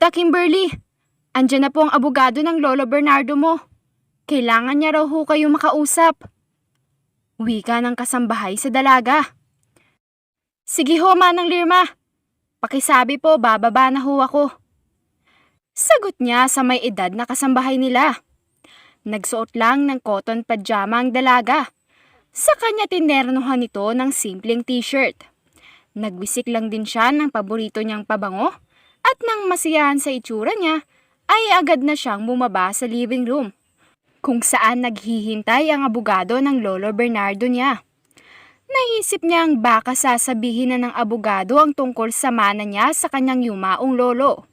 Tita Kimberly, andyan na po ang abogado ng Lolo Bernardo mo. Kailangan niya raw ho kayo makausap. Wika ng kasambahay sa dalaga. Sige ho, Manang Lirma. Pakisabi po, bababa na ho ako. Sagot niya sa may edad na kasambahay nila. Nagsuot lang ng cotton pajama ang dalaga. Sa kanya tinernohan ito ng simpleng t-shirt. Nagwisik lang din siya ng paborito niyang pabango at nang masiyahan sa itsura niya ay agad na siyang bumaba sa living room kung saan naghihintay ang abogado ng Lolo Bernardo niya. Naisip niyang baka sasabihin na ng abogado ang tungkol sa mana niya sa kanyang yumaong lolo.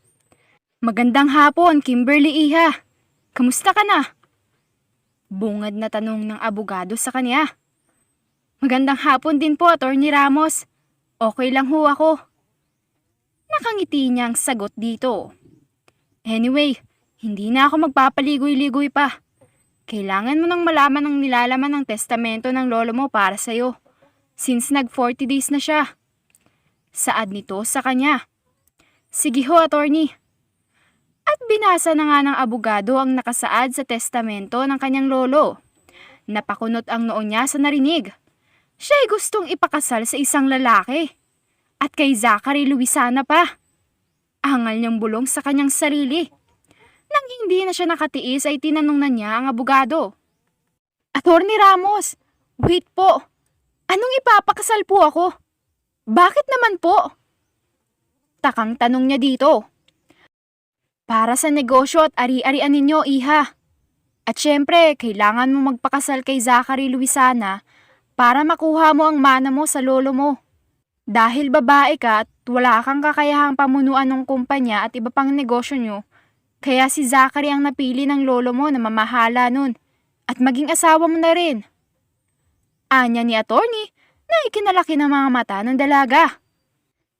Magandang hapon, Kimberly Iha. Kamusta ka na? Bungad na tanong ng abogado sa kanya. Magandang hapon din po, Attorney Ramos. Okay lang ho ako. Nakangiti niyang sagot dito. Anyway, hindi na ako magpapaligoy-ligoy pa. Kailangan mo nang malaman ang nilalaman ng testamento ng lolo mo para sa'yo. Since nag-40 days na siya. Saad nito sa kanya. Sige ho, attorney. At binasa na nga ng abogado ang nakasaad sa testamento ng kanyang lolo. Napakunot ang noo niya sa narinig. Siya'y gustong ipakasal sa isang lalaki. At kay Zachary Luisana pa. Angal niyang bulong sa kanyang sarili. Nang hindi na siya nakatiis ay tinanong na niya ang abogado. Attorney Ramos, wait po. Anong ipapakasal po ako? Bakit naman po? Takang tanong niya dito. Para sa negosyo at ari-arian ninyo, Iha. At syempre, kailangan mo magpakasal kay Zachary Luisana para makuha mo ang mana mo sa lolo mo. Dahil babae ka at wala kang kakayahang pamunuan ng kumpanya at iba pang negosyo nyo, kaya si Zachary ang napili ng lolo mo na mamahala nun at maging asawa mo na rin. Anya ni attorney na ikinalaki ng mga mata ng dalaga.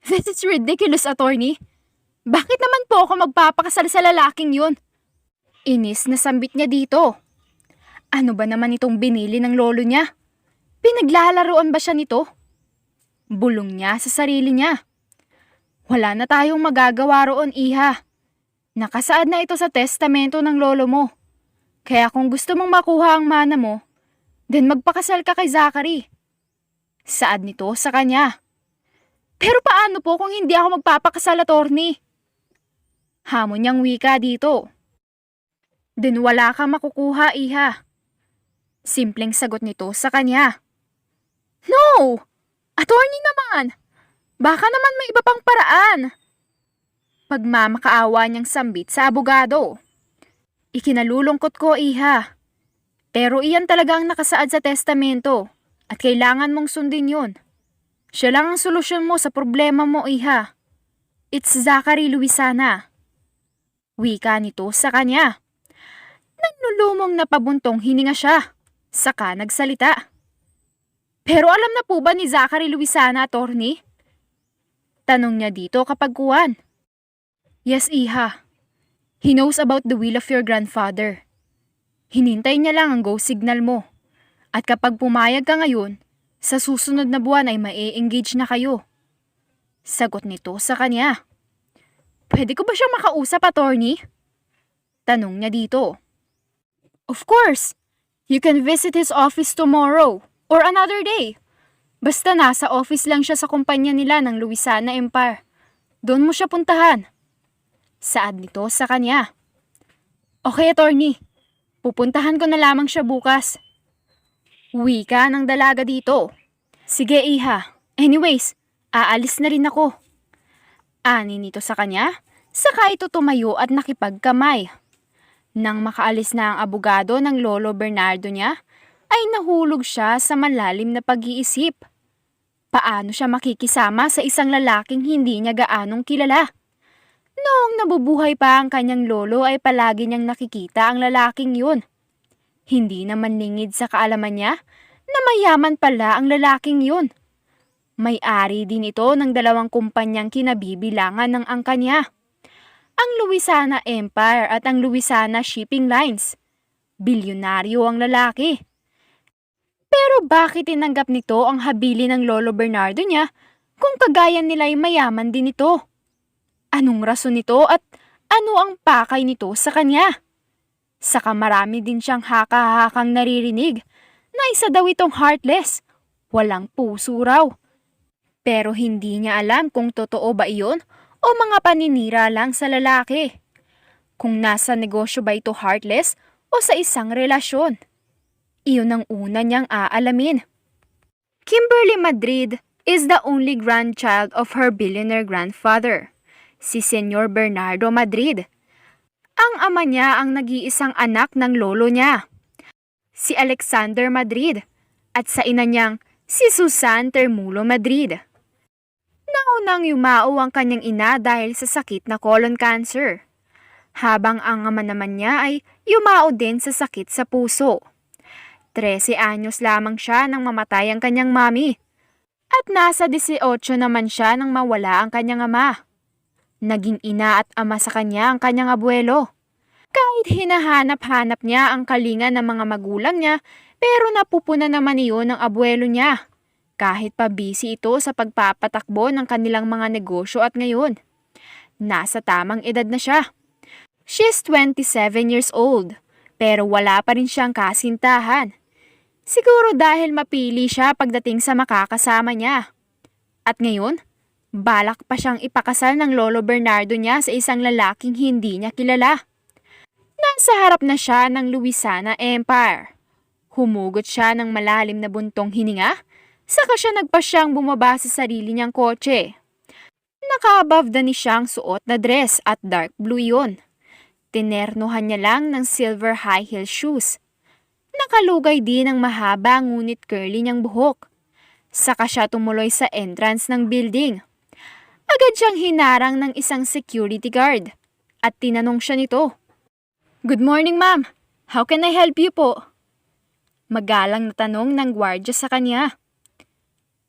This is ridiculous, attorney. Bakit naman po ako magpapakasal sa lalaking yun? Inis na sambit niya dito. Ano ba naman itong binili ng lolo niya? Pinaglalaroan ba siya nito? Bulong niya sa sarili niya. Wala na tayong magagawa roon, Iha. Nakasaad na ito sa testamento ng lolo mo. Kaya kung gusto mong makuha ang mana mo, then magpakasal ka kay Zachary. Saad nito sa kanya. Pero paano po kung hindi ako magpapakasal, attorney? Hamon niyang wika dito. Then wala kang makukuha, Iha. Simpleng sagot nito sa kanya. No! Attorney naman! Baka naman may iba pang paraan. Pagmamakaawa niyang sambit sa abogado. Ikinalulungkot ko, Iha. Pero iyan talaga ang nakasaad sa testamento at kailangan mong sundin yun. Siya lang ang solusyon mo sa problema mo, Iha. It's Zachary Luisana. Wika nito sa kanya. Nagulumong na pabuntong hininga siya. Saka nagsalita. Pero alam na po ba ni Zachary Luisana, attorney? Tanong niya dito kapag kuwan. Yes, Iha. He knows about the will of your grandfather. Hinintay niya lang ang go signal mo. At kapag pumayag ka ngayon, sa susunod na buwan ay ma-engage na kayo. Sagot nito sa kanya. Pwede ko ba siyang makausap, attorney? Tanong niya dito. Of course. You can visit his office tomorrow or another day. Basta nasa office lang siya sa kumpanya nila ng Luisana Empire. Doon mo siya puntahan. Saad nito sa kanya. Okay, attorney. Pupuntahan ko na lamang siya bukas. Wika ng dalaga dito. Sige, Iha. Anyways, aalis na rin ako. Ani nito sa kanya, saka ito tumayo at nakipagkamay. Nang makaalis na ang abogado ng Lolo Bernardo niya, ay nahulog siya sa malalim na pag-iisip. Paano siya makikisama sa isang lalaking hindi niya gaanong kilala? Noong nabubuhay pa ang kanyang lolo ay palagi niyang nakikita ang lalaking yun. Hindi naman lingid sa kaalaman niya na mayaman pala ang lalaking yun. May-ari din ito ng 2 kumpanyang kinabibilangan ng angka niya. Ang Luisana Empire at ang Luisana Shipping Lines. Bilyonaryo ang lalaki. Pero bakit tinanggap nito ang habili ng Lolo Bernardo niya kung kagaya nila ay mayaman din ito? Anong rason nito at Ano ang pakay nito sa kanya? Saka marami din siyang haka-hakang naririnig na isa daw itong heartless. Walang puso raw. Pero hindi niya alam kung totoo ba iyon o mga paninira lang sa lalaki. Kung nasa negosyo ba ito heartless o sa isang relasyon. Iyon ang una niyang aalamin. Kimberly Madrid is the only grandchild of her billionaire grandfather, si Senyor Bernardo Madrid. Ang ama niya ang nag-iisang anak ng lolo niya, si Alexander Madrid, at sa ina niyang si Susan Termulo Madrid. Naunang yumao ang kanyang ina dahil sa sakit na colon cancer, habang ang ama naman niya ay yumao din sa sakit sa puso. 13 anyos lamang siya nang mamatay ang kanyang mami, at nasa 18 naman siya nang mawala ang kanyang ama. Naging ina at ama sa kanya ang kanyang abuelo. Kahit hinahanap-hanap niya ang kalinga ng mga magulang niya, pero napupuna naman iyon ng abuelo niya. Kahit pa busy ito sa pagpapatakbo ng kanilang mga negosyo at ngayon. Nasa tamang edad na siya. She's 27 years old, pero wala pa rin siyang kasintahan. Siguro dahil mapili siya pagdating sa makakasama niya. At ngayon, balak pa siyang ipakasal ng Lolo Bernardo niya sa isang lalaking hindi niya kilala. Nasa harap na siya ng Louisiana Empire. Humugot siya ng malalim na buntong hininga, saka siya nagpasyang bumaba sa sarili niyang kotse. Naka-above the knee siyang suot na dress at dark blue yun. Tinernuhan niya lang ng silver high heel shoes. Nakalugay din ang mahaba ngunit curly niyang buhok. Saka siya tumuloy sa entrance ng building. Agad siyang hinarang ng isang security guard at tinanong siya nito. "Good morning, ma'am. How can I help you po?" Magalang na tanong ng gwardya sa kanya.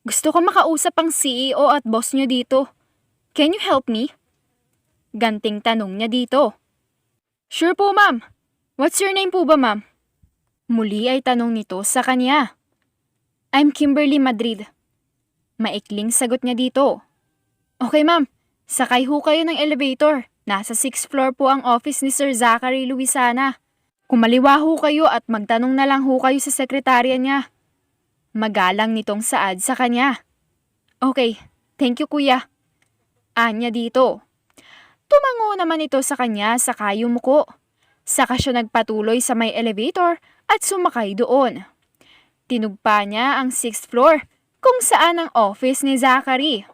"Gusto ko makausap ang CEO at boss niyo dito. Can you help me?" Ganting tanong niya dito. "Sure po, ma'am. What's your name po ba, ma'am?" Muli ay tanong nito sa kanya. "I'm Kimberly Madrid." Maikling sagot niya dito. "Okay, ma'am. Sakay ho kayo ng elevator. Nasa 6th floor po ang office ni Sir Zachary Luisana. Kumaliwa ho kayo at magtanong na lang ho kayo sa sekretarya niya." Magalang nitong saad sa kanya. "Okay, thank you kuya." Anya dito. Tumango naman ito sa kanya saka yumuko. Saka siya nagpatuloy sa may elevator at sumakay doon. Tinugpa niya ang 6th floor kung saan ang office ni Zachary.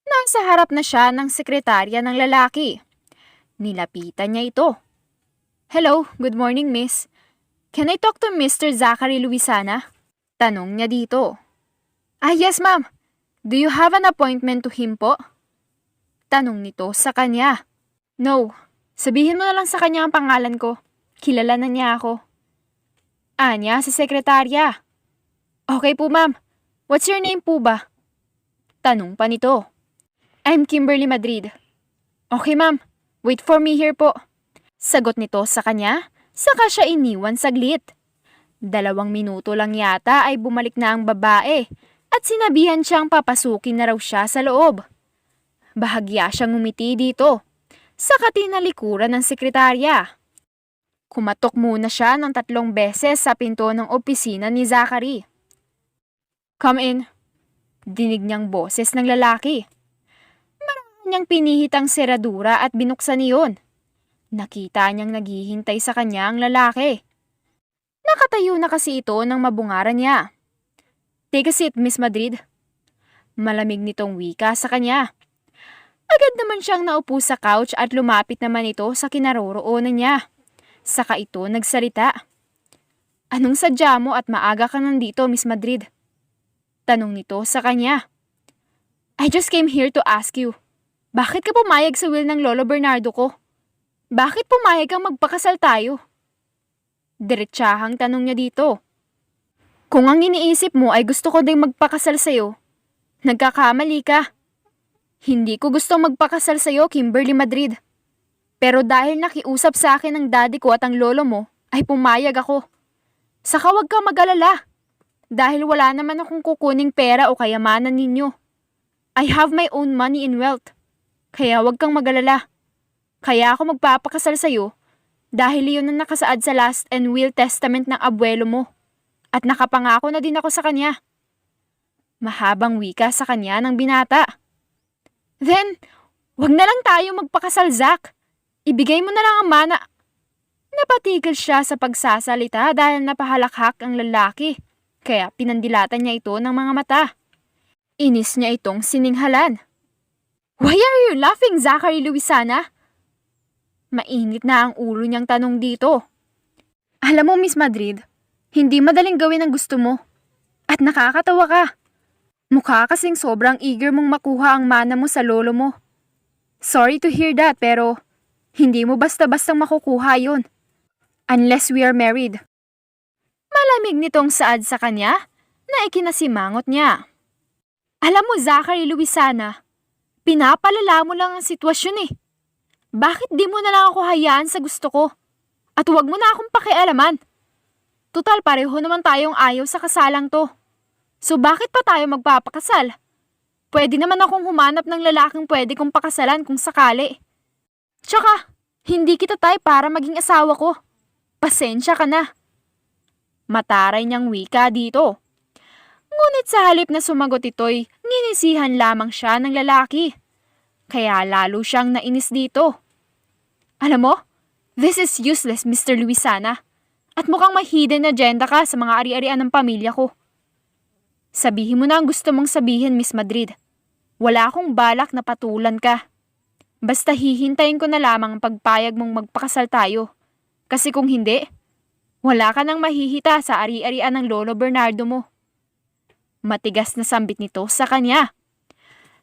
Nasa harap na siya ng sekretarya ng lalaki. Nilapitan niya ito. "Hello, good morning miss. Can I talk to Mr. Zachary Luisana?" Tanong niya dito. Yes ma'am. Do you have an appointment to him po?" Tanong nito sa kanya. "No. Sabihin mo na lang sa kanya ang pangalan ko. Kilala na niya ako." Anya sa sekretarya. "Okay po ma'am. What's your name po ba?" Tanong pa nito. "I'm Kimberly Madrid." "Okay ma'am. Wait for me here po." Sagot nito sa kanya, saka siya iniwan saglit. 2 minuto lang yata ay bumalik na ang babae at sinabihan siyang papasukin na raw siya sa loob. Bahagya siyang ngumiti dito. Saka tinalikuran ng sekretarya. Kumatok muna siya ng 3 beses sa pinto ng opisina ni Zachary. "Come in." Dinig niyang boses ng lalaki. Marami niyang pinihit ang seradura at binuksan iyon. Nakita niyang naghihintay sa kanya ang lalaki. Nakatayo na kasi ito nang mabungaran niya. "Take a seat, Miss Madrid." Malamig nitong wika sa kanya. Agad naman siyang naupo sa couch at lumapit naman ito sa kinaroroonan niya. Saka ito nagsalita. "Anong sadya mo at maaga ka nandito, Miss Madrid?" Tanong nito sa kanya. "I just came here to ask you, bakit ka pumayag sa will ng Lolo Bernardo ko? Bakit pumayag kang magpakasal tayo?" Diretsahang tanong niya dito. "Kung ang iniisip mo ay gusto ko ding magpakasal sa'yo, nagkakamali ka. Hindi ko gustong magpakasal sa'yo, Kimberly Madrid. Pero dahil nakiusap sa akin ng daddy ko at ang lolo mo, ay pumayag ako. Saka huwag kang mag-alala. Dahil wala naman akong kukuning pera o kayamanan ninyo. I have my own money and wealth. Kaya huwag kang mag-alala. Kaya ako magpapakasal sa'yo dahil iyon ang nakasaad sa last and will testament ng abuelo mo. At nakapangako na din ako sa kanya. Mahabang wika sa kanya ng binata. Then, wag na lang tayo magpakasal, Zach. Ibigay mo na lang ang mana. Napatigil siya sa pagsasalita dahil napahalakhak ang lalaki. Kaya pinandilatan niya ito ng mga mata. Inis niya itong sininghalan. Why are you laughing, Zachary Luisana? Mainit na ang ulo niyang tanong dito. Alam mo, Miss Madrid, hindi madaling gawin ang gusto mo. At nakakatawa ka. Mukha kasing sobrang eager mong makuha ang mana mo sa lolo mo. Sorry to hear that, pero hindi mo basta-bastang makukuha yun. Unless we are married. Malamig nitong saad sa kanya na ikinasimangot niya. Alam mo, Zachary Luisana, pinapalala mo lang ang sitwasyon eh. Bakit di mo na lang ako hayaan sa gusto ko? At huwag mo na akong pakialaman. Tutal pareho naman tayong ayaw sa kasalang to. So bakit pa tayo magpapakasal? Pwede naman akong humanap ng lalaking pwede kong pakasalan kung sakali. Tsaka, hindi kita type para maging asawa ko. Pasensya ka na. Mataray niyang wika dito. Ngunit sa halip na sumagot ito'y nginisihan lamang siya ng lalaki. Kaya lalo siyang nainis dito. Alam mo, this is useless, Mr. Luisana. At mukhang may hidden agenda ka sa mga ari-arian ng pamilya ko. Sabihin mo na ang gusto mong sabihin, Miss Madrid. Wala akong balak na patulan ka. Basta hihintayin ko na lamang ang pagpayag mong magpakasal tayo. Kasi kung hindi, wala ka nang mahihita sa ari-arian ng Lolo Bernardo mo. Matigas na sambit nito sa kanya.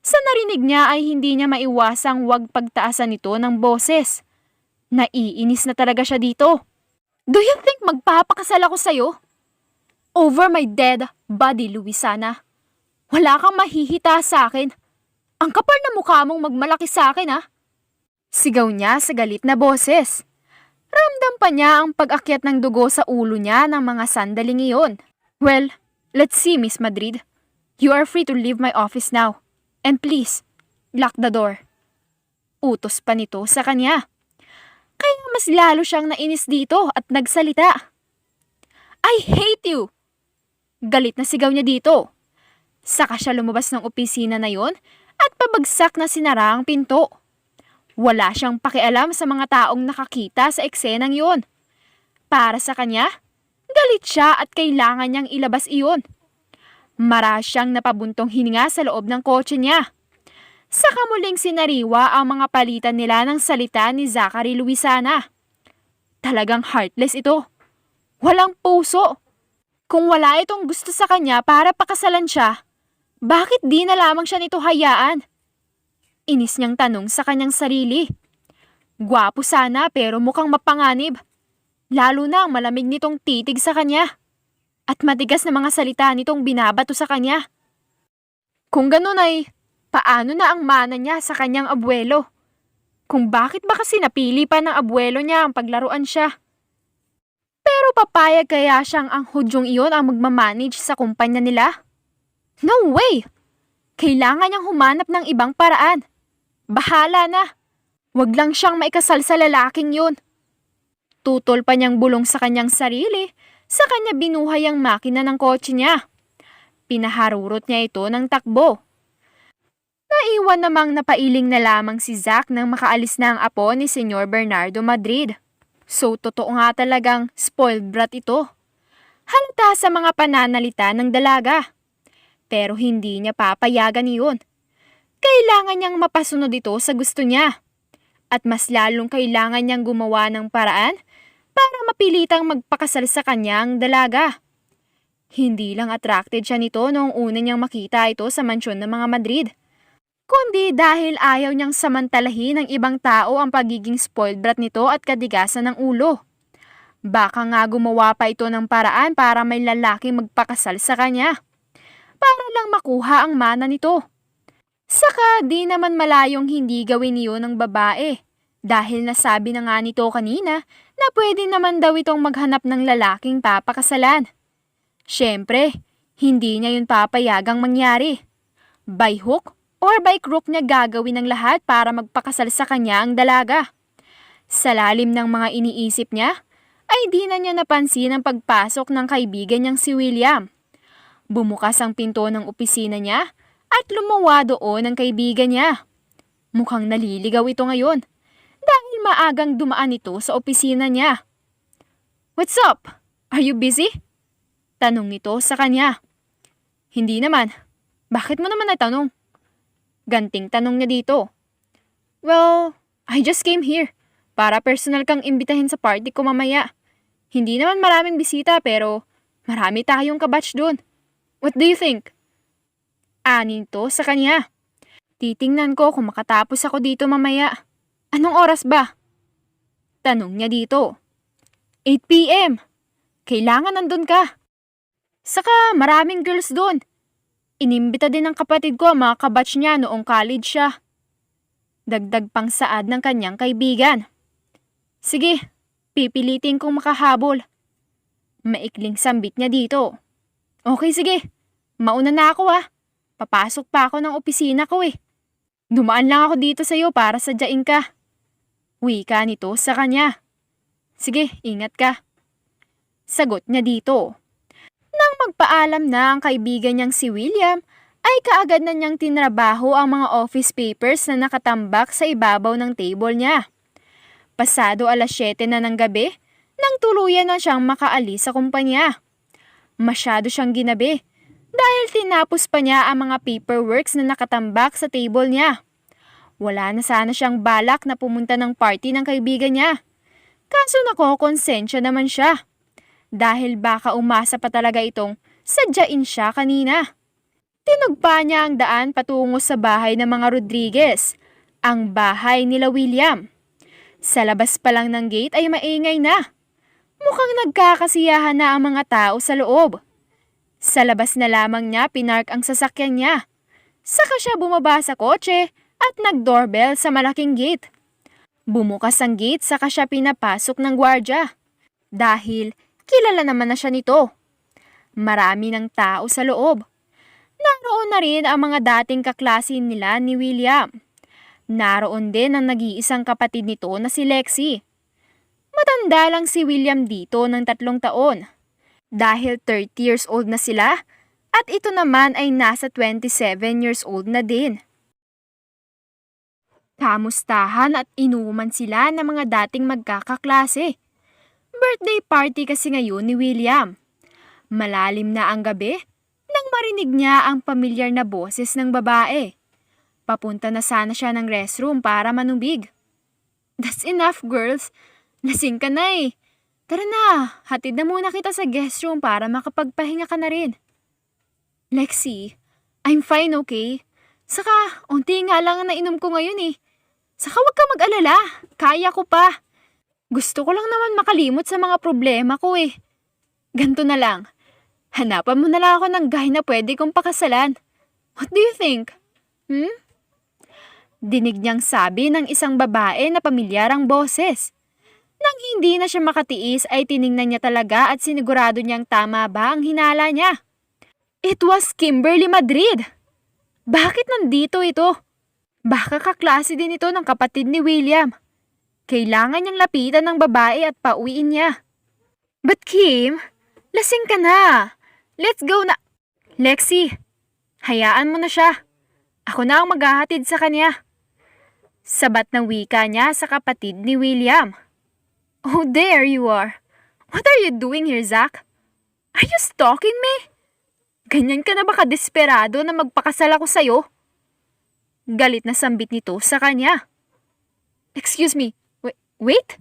Sa narinig niya ay hindi niya maiwasang wag pagtaasan nito ng boses. Naiinis na talaga siya dito. Do you think magpapakasal ako sa'yo? Over my dead body, Luisana. Wala kang mahihita sa akin. Ang kapal na mukha mong magmalaki sa akin, ha? Sigaw niya sa galit na boses. Ramdam pa niya ang pag-akyat ng dugo sa ulo niya ng mga sandaling iyon. Well, let's see, Miss Madrid. You are free to leave my office now. And please, lock the door. Utos pa nito sa kanya. Kaya mas lalo siyang nainis dito at nagsalita. I hate you! Galit na sigaw niya dito. Saka siya lumabas ng opisina na yon at pabagsak na sinara ang pinto. Wala siyang pakialam sa mga taong nakakita sa eksenang yon. Para sa kanya, galit siya at kailangan niyang ilabas iyon. Mara siyang napabuntong hininga sa loob ng kotse niya. Saka muling sinariwa ang mga palitan nila ng salita ni Zachary Luisana. Talagang heartless ito. Walang puso. Kung wala itong gusto sa kanya para pakasalan siya, bakit di na lamang siya nito hayaan? Inis niyang tanong sa kanyang sarili. Gwapo sana pero mukhang mapanganib. Lalo na ang malamig nitong titig sa kanya. At matigas na mga salita nitong binabato sa kanya. Kung ganun ay, paano na ang mana niya sa kanyang abuelo? Kung bakit ba kasi napili pa ng abuelo niya ang paglaruan siya? Pero papayag kaya siyang ang hudyong iyon ang magmamanage sa kumpanya nila? No way! Kailangan niyang humanap ng ibang paraan. Bahala na. Wag lang siyang maikasal sa lalaking yun. Tutol pa niyang bulong sa kanyang sarili, sa kanya binuhay ang makina ng kotse niya. Pinaharurot niya ito ng takbo. Naiwan namang napailing na lamang si Zach nang makaalis na ang apo ni Senyor Bernardo Madrid. So totoo nga talagang spoiled brat ito. Halata sa mga pananalita ng dalaga. Pero hindi niya papayagan iyon. Kailangan niyang mapasunod ito sa gusto niya. At mas lalong kailangan niyang gumawa ng paraan para mapilitang magpakasal sa kanyang dalaga. Hindi lang attracted siya nito noong una niyang makita ito sa mansyon ng mga Madrid. Kundi dahil ayaw niyang samantalahin ng ibang tao ang pagiging spoiled brat nito at kadigasan ng ulo. Baka nga gumawa pa ito ng paraan para may lalaki magpakasal sa kanya. Para lang makuha ang mana nito. Saka di naman malayong hindi gawin iyon ng babae. Dahil nasabi na nga nito kanina na pwede naman daw itong maghanap ng lalaking papakasalan. Siyempre, hindi niya yun papayagang mangyari. By hook or by crook niya gagawin ang lahat para magpakasal sa kanya ang dalaga. Sa lalim ng mga iniisip niya, ay di na niya napansin ang pagpasok ng kaibigan niyang si William. Bumukas ang pinto ng opisina niya at lumuwa doon ang kaibigan niya. Mukhang naliligaw ito ngayon dahil maagang dumaan ito sa opisina niya. "What's up? Are you busy?" Tanong nito sa kanya. "Hindi naman. Bakit mo naman natanong?" Ganting tanong niya dito. "Well, I just came here para personal kang imbitahin sa party ko mamaya. Hindi naman maraming bisita pero marami tayong kabatch doon. What do you think?" Ani nito sa kanya. "Titingnan ko kung makatapos ako dito mamaya. Anong oras ba?" Tanong niya dito. 8 p.m. Kailangan nandun ka. Saka maraming girls doon. Inimbita din ng kapatid ko ang mga kabatch niya noong college siya. Dagdag pang saad ng kanyang kaibigan. "Sige, pipilitin kong makahabol." Maikling sambit niya dito. "Okay, sige. Mauna na ako ah. Papasok pa ako ng opisina ko eh. Dumaan lang ako dito sa'yo para sadyain ka." Wika nito sa kanya. "Sige, ingat ka." Sagot niya dito. Nang magpaalam na ang kaibigan niyang si William, ay kaagad na niyang tinrabaho ang mga office papers na nakatambak sa ibabaw ng table niya. Pasado 7:00 na ng gabi, nang tuluyan na siyang makaalis sa kumpanya. Masyado siyang ginabi dahil tinapos pa niya ang mga paperworks na nakatambak sa table niya. Wala na sana siyang balak na pumunta ng party ng kaibigan niya. Kaso nakokonsensya naman siya. Dahil baka umasa pa talaga itong sadyain siya kanina. Tinugpa niya ang daan patungo sa bahay ng mga Rodriguez, ang bahay nila William. Sa labas pa lang ng gate ay maingay na. Mukhang nagkakasiyahan na ang mga tao sa loob. Sa labas na lamang niya pinark ang sasakyan niya. Saka siya bumaba sa kotse at nag-doorbell sa malaking gate. Bumukas ang gate saka siya pinapasok ng gwardya. Dahil kilala naman na siya nito. Marami ng tao sa loob. Naroon na rin ang mga dating kaklase nila ni William. Naroon din ang nag-iisang kapatid nito na si Lexi. Matanda lang si William dito ng 3 taon. Dahil 30 years old na sila at ito naman ay nasa 27 years old na din. Kamustahan at inuman sila ng mga dating magkakaklase. Birthday party kasi ngayon ni William. Malalim na ang gabi nang marinig niya ang pamilyar na boses ng babae. Papunta na sana siya ng restroom para manubig. "That's enough, girls. Lasing ka na eh. Tara na, hatid na muna kita sa guest room para makapagpahinga ka na rin." "Lexi, I'm fine, okay? Saka, unti nga lang ang nainom ko ngayon eh. Saka wag ka mag-alala, kaya ko pa. Gusto ko lang naman makalimot sa mga problema ko eh. Ganto na lang. Hanapan mo na lang ako ng guy na pwede kong pakasalan. What do you think? Dinig niyang sabi ng isang babae na pamilyar ang boses. Nang hindi na siya makatiis ay tiningnan niya talaga at sinigurado niyang tama ba ang hinala niya. It was Kimberly Madrid. Bakit nandito ito? Baka kaklase din ito ng kapatid ni William. Kailangan niyang lapitan ng babae at pauwiin niya. "But Kim, lasing ka na. Let's go na." "Lexi, hayaan mo na siya. Ako na ang maghahatid sa kanya." Sabat ng wika niya sa kapatid ni William. "Oh, there you are. What are you doing here, Zach? Are you stalking me? Ganyan ka na ba kadesperado na magpakasal ako sa'yo?" Galit na sambit nito sa kanya. "Excuse me, wait?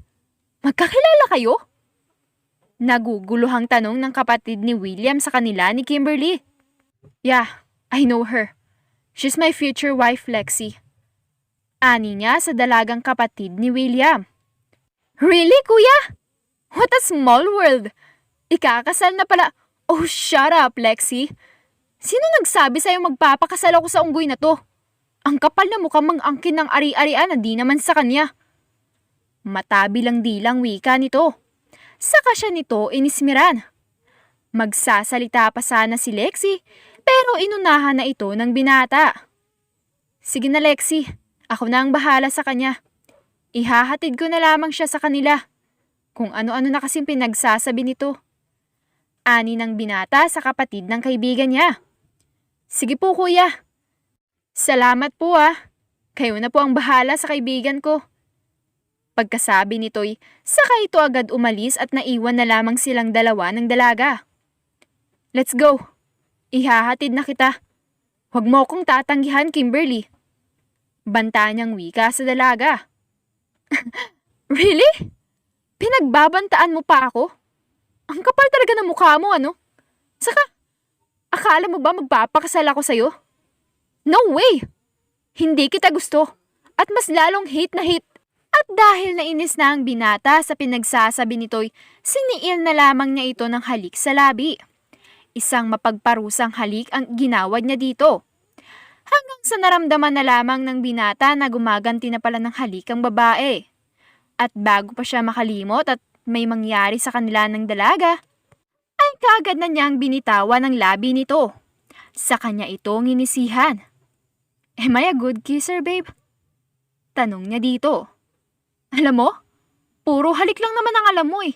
Magkakilala kayo?" Naguguluhang tanong ng kapatid ni William sa kanila ni Kimberly. "Yeah, I know her. She's my future wife, Lexi." Ani niya sa dalagang kapatid ni William. "Really, kuya? What a small world. Ikakasal na pala." "Oh, shut up, Lexi. Sino nagsabi sa'yo magpapakasal ako sa unggoy na to? Ang kapal na mukhang mang-angkin ng ari-arian na di naman sa kanya." Matabi lang dilang wika nito. Saka siya nito inismiran. Magsasalita pa sana si Lexi pero inunahan na ito ng binata. "Sige na, Lexi. Ako na ang bahala sa kanya. Ihahatid ko na lamang siya sa kanila. Kung ano-ano na kasing pinagsasabi nito. Ani ng binata sa kapatid ng kaibigan niya. Sige po kuya. Salamat po ah. Kayo na po ang bahala sa kaibigan ko. Pagkasabi nito'y saka ito agad umalis at naiwan na lamang silang dalawa ng dalaga. Let's go. Ihahatid na kita. Huwag mo akong tatanggihan, Kimberly. Banta niyang wika sa dalaga. Really? Pinagbabantaan mo pa ako? Ang kapal talaga ng mukha mo, ano? Saka, akala mo ba magpapakasal ako sa'yo? No way! Hindi kita gusto. At mas lalong hate na hate. At dahil nainis na ang binata sa pinagsasabi nito'y, siniil na lamang niya ito ng halik sa labi. Isang mapagparusang halik ang ginawad niya dito. Hanggang sa naramdaman na lamang ng binata na gumaganti na pala ng halik ang babae. At bago pa siya makalimot at may mangyari sa kanila ng dalaga, ay kaagad na niyang binitawan ang labi nito. Sa kanya ito nginisihan. Am I a good kisser, babe? Tanong niya dito. Alam mo, puro halik lang naman ang alam mo eh.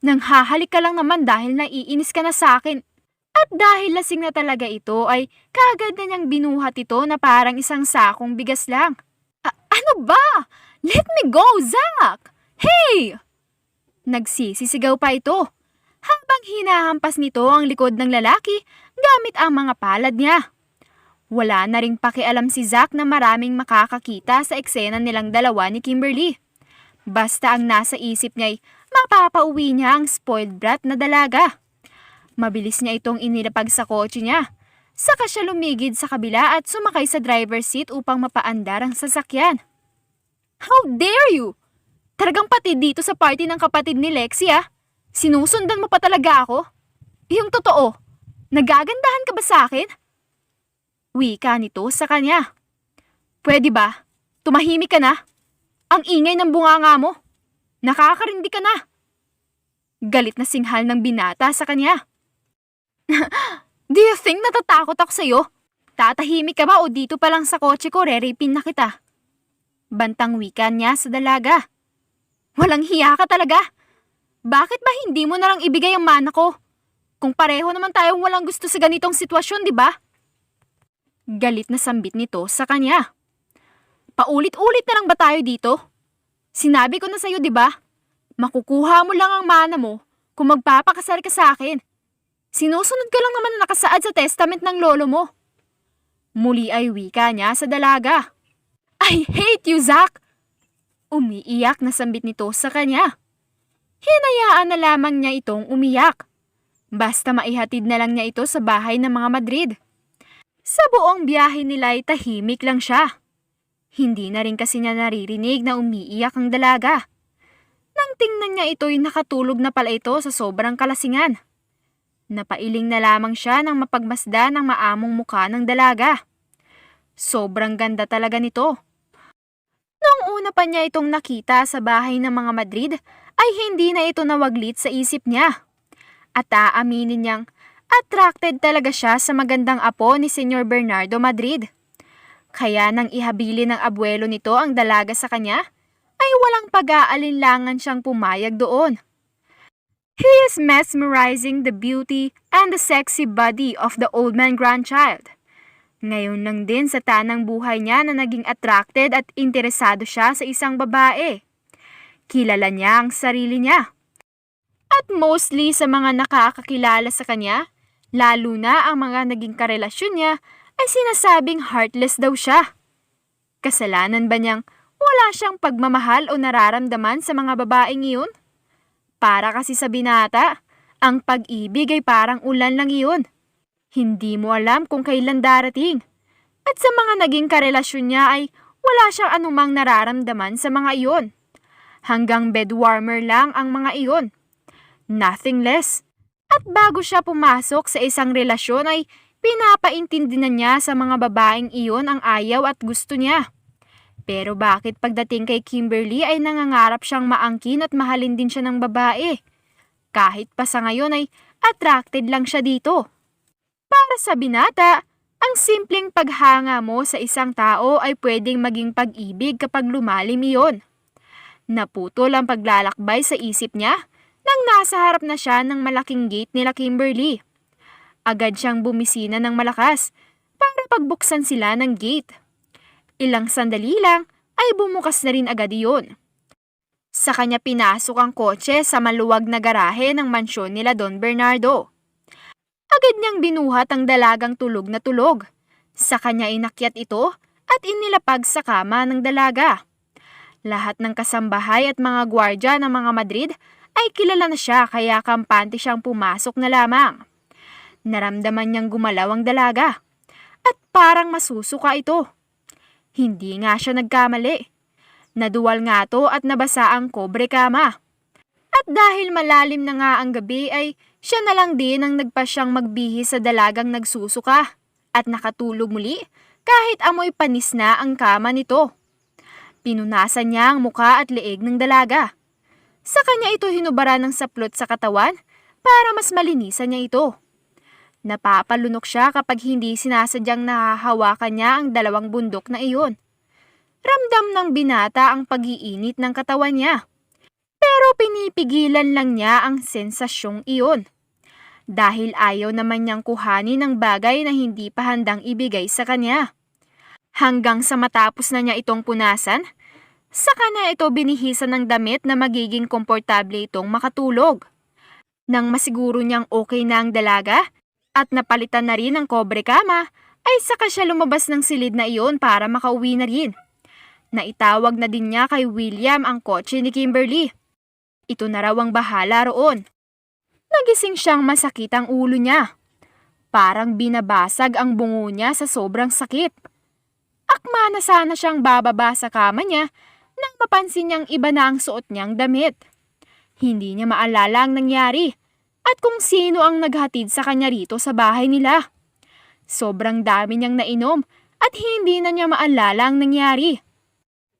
Nang hahalik ka lang naman dahil naiinis ka na sa akin. At dahil lasing na talaga ito ay kaagad na niyang binuhat ito na parang isang sakong bigas lang. Ano ba? Let me go, Zach! Hey! Nagsisisigaw pa ito habang hinahampas nito ang likod ng lalaki gamit ang mga palad niya. Wala na ring pakialam si Zach na maraming makakakita sa eksena nilang dalawa ni Kimberly. Basta ang nasa isip niya'y mapapauwi niya ang spoiled brat na dalaga. Mabilis niya itong inilapag sa kotse niya. Saka siya lumigid sa kabila at sumakay sa driver's seat upang mapaandar ang sasakyan. How dare you! Talagang pati dito sa party ng kapatid ni Lexi ah. Sinusundan mo pa talaga ako? Yung totoo, nagagandahan ka ba sa akin? Wika nito sa kanya. Pwede ba? Tumahimik ka na? Ang ingay ng bunganga mo. Nakakarindi ka na. Galit na singhal ng binata sa kanya. Do you think natatakot ako sa'yo? Tatahimik ka ba o dito pa lang sa kotse ko reripin na kita? Bantang wika niya sa dalaga. Walang hiya ka talaga. Bakit ba hindi mo na lang ibigay ang mana ko? Kung pareho naman tayong walang gusto sa ganitong sitwasyon, di ba? Galit na sambit nito sa kanya. Paulit-ulit na lang ba tayo dito? Sinabi ko na sa'yo, di ba? Makukuha mo lang ang mana mo kung magpapakasal ka sa akin. Sinusunod ko lang naman na nakasaad sa testament ng lolo mo. Muli ay wika niya sa dalaga. I hate you, Zach! Umiiyak na sambit nito sa kanya. Hinayaan na lamang niya itong umiyak. Basta maihatid na lang niya ito sa bahay ng mga Madrid. Sa buong biyahe nila ay tahimik lang siya. Hindi na rin kasi niya naririnig na umiiyak ang dalaga. Nang tingnan niya ito'y nakatulog na pala ito sa sobrang kalasingan. Napailing na lamang siya nang mapagmasda ng maamong mukha ng dalaga. Sobrang ganda talaga nito. Noong una pa niya itong nakita sa bahay ng mga Madrid, ay hindi na ito nawaglit sa isip niya. At aaminin niyang attracted talaga siya sa magandang apo ni Senyor Bernardo Madrid. Kaya nang ihabili ng abuelo nito ang dalaga sa kanya, ay walang pag-aalinlangan siyang pumayag doon. He is mesmerizing the beauty and the sexy body of the old man grandchild. Ngayon lang din sa tanang buhay niya na naging attracted at interesado siya sa isang babae. Kilala niya ang sarili niya. At mostly sa mga nakakakilala sa kanya, lalo na ang mga naging karelasyon niya, ay sinasabing heartless daw siya. Kasalanan ba niyang wala siyang pagmamahal o nararamdaman sa mga babaeng iyon? Para kasi sa binata, ang pag-ibig ay parang ulan lang iyon. Hindi mo alam kung kailan darating. At sa mga naging karelasyon niya ay wala siyang anumang nararamdaman sa mga iyon. Hanggang bedwarmer lang ang mga iyon. Nothing less. At bago siya pumasok sa isang relasyon ay pinapaintindi na niya sa mga babaeng iyon ang ayaw at gusto niya. Pero bakit pagdating kay Kimberly ay nangangarap siyang maangkin at mahalin din siya ng babae? Kahit pa sa ngayon ay attracted lang siya dito. Para sa binata, ang simpleng paghanga mo sa isang tao ay pwedeng maging pag-ibig kapag lumalim iyon. Naputol ang paglalakbay sa isip niya nang nasa harap na siya ng malaking gate nila Kimberly. Agad siyang bumisina ng malakas para pagbuksan sila ng gate. Ilang sandali lang ay bumukas na rin agad iyon. Sa kanya pinasok ang kotse sa maluwag na garahe ng mansyon nila Don Bernardo. Agad niyang binuhat ang dalagang tulog na tulog. Sa kanya inakyat ito at inilapag sa kama ng dalaga. Lahat ng kasambahay at mga gwardya ng mga Madrid ay kilala na siya kaya kampante siyang pumasok na lamang. Naramdaman niyang gumalaw ang dalaga at parang masusuka ito. Hindi nga siya nagkamali. Naduwal nga to at nabasa ang kobre kama. At dahil malalim na nga ang gabi ay siya na lang din ang nagpasyang magbihis sa dalagang nagsusuka at nakatulog muli kahit amoy panis na ang kama nito. Pinunasan niya ang muka at leeg ng dalaga. Sa kanya ito hinubara ng saplot sa katawan para mas malinisan niya ito. Napapalunok siya kapag hindi sinasadyang nahahawakan niya ang dalawang bundok na iyon. Ramdam ng binata ang pag-iinit ng katawan niya. Pero pinipigilan lang niya ang sensasyong iyon. Dahil ayaw naman niyang kuhanin ang bagay na hindi pa handang ibigay sa kanya. Hanggang sa matapos na niya itong punasan, saka na ito binihisan ng damit na magiging komportable itong makatulog. Nang masiguro niyang okay na ang dalaga at napalitan na rin ang kobre kama, ay saka siya lumabas ng silid na iyon para makauwi na rin. Naitawag na din niya kay William ang kotse ni Kimberly. Ito na raw ang bahala roon. Nagising siyang masakit ang ulo niya. Parang binabasag ang bungo niya sa sobrang sakit. Akma na sana siyang bababa sa kama niya nang mapansin niyang iba na ang suot niyang damit. Hindi niya maalala ang nangyari at kung sino ang naghatid sa kanya rito sa bahay nila. Sobrang dami niyang nainom at hindi na niya maalala ang nangyari.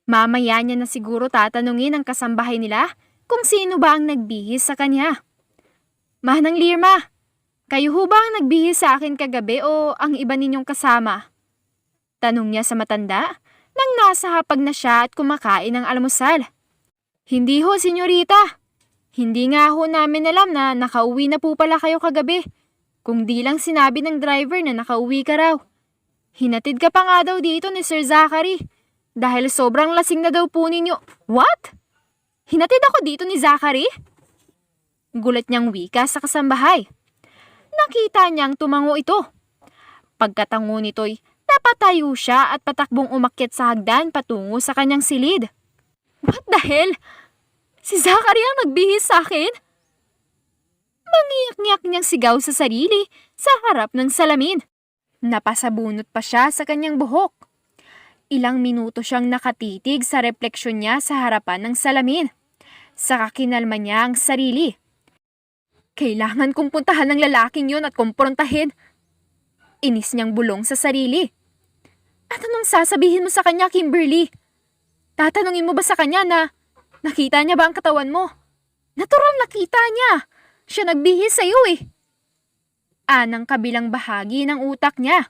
Mamaya niya na siguro tatanungin ang kasambahay nila kung sino ba ang nagbihis sa kanya. Manang Lirma, kayo ho ba ang nagbihis sa akin kagabi o ang iba ninyong kasama? Tanong niya sa matanda nang nasa hapag na siya at kumakain ng almusal. Hindi ho, senyorita. Hindi nga ho namin alam na nakauwi na po pala kayo kagabi. Kung di lang sinabi ng driver na nakauwi ka raw. Hinatid ka pa nga daw dito ni Sir Zachary. Dahil sobrang lasing na daw po ninyo. What? Hinatid ako dito ni Zachary? Gulat niyang wika sa kasambahay. Nakita niyang tumango ito. Pagkatango nito'y napatayo siya at patakbong umakyat sa hagdan patungo sa kanyang silid. What the hell? Si Zachary ang nagbihis sa akin? Mangiyak-ngiyak niyang sigaw sa sarili sa harap ng salamin. Napasabunot pa siya sa kanyang buhok. Ilang minuto siyang nakatitig sa refleksyon niya sa harapan ng salamin. Saka kinalma niya ang sarili. Kailangan kong puntahan ng lalaking yun at kumprontahin. Inis niyang bulong sa sarili. At anong sasabihin mo sa kanya, Kimberly? Tatanungin mo ba sa kanya na nakita niya ba ang katawan mo? Natural nakita niya. Siya nagbihis sa'yo eh. Anang kabilang bahagi ng utak niya.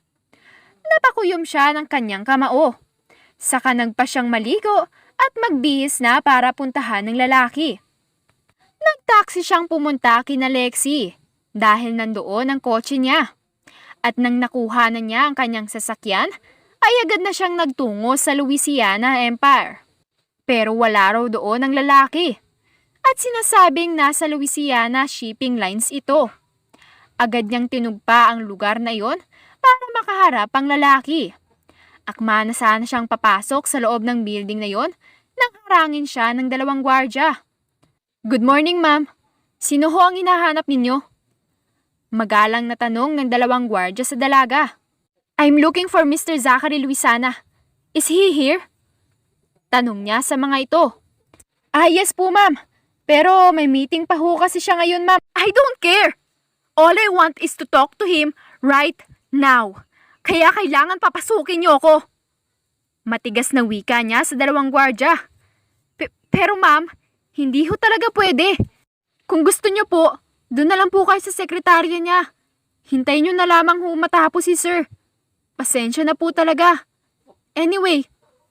Napakuyom siya ng kanyang kamao. Saka nagpa siyang maligo at magbihis na para puntahan ng lalaki. Nagtaksi siyang pumunta kina Lexie dahil nandoon ang kotse niya. At nang nakuha na niya ang kanyang sasakyan, ay agad na siyang nagtungo sa Louisiana Empire. Pero wala raw doon ang lalaki. At sinasabing nasa Louisiana Shipping Lines ito. Agad niyang tinugpa ang lugar na iyon para makaharap ang lalaki. Akma na sana siyang papasok sa loob ng building na iyon nang harangin siya ng dalawang gwardya. Good morning, ma'am. Sino ho ang hinahanap ninyo? Magalang na tanong ng dalawang gwardya sa dalaga. I'm looking for Mr. Zachary Luisana. Is he here? Tanong niya sa mga ito. Yes po, ma'am. Pero may meeting pa ho kasi siya ngayon, ma'am. I don't care. All I want is to talk to him right now. Kaya kailangan papasukin niyo ako. Matigas na wika niya sa dalawang gwardya. Pero ma'am, hindi ho talaga pwede. Kung gusto niyo po, doon na lang po kayo sa sekretarya niya. Hintayin niyo na lamang ho matapos si sir. Pasensya na po talaga. Anyway,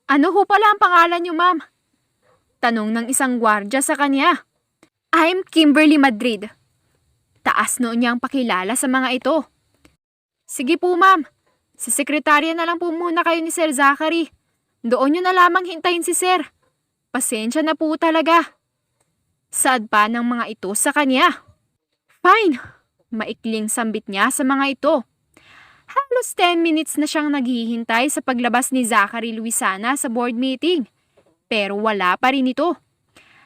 ano ho pala ang pangalan niyo, ma'am? Tanong ng isang gwardya sa kanya. I'm Kimberly Madrid. Taas noon niyang pakilala sa mga ito. Sige po ma'am, sa sekretarya na lang po muna kayo ni Sir Zachary. Doon niyo na lamang hintayin si Sir. Pasensya na po talaga. Saad pa ng mga ito sa kanya. Fine, maikling sambit niya sa mga ito. Halos 10 minutes na siyang naghihintay sa paglabas ni Zachary Luisana sa board meeting. Pero wala pa rin ito.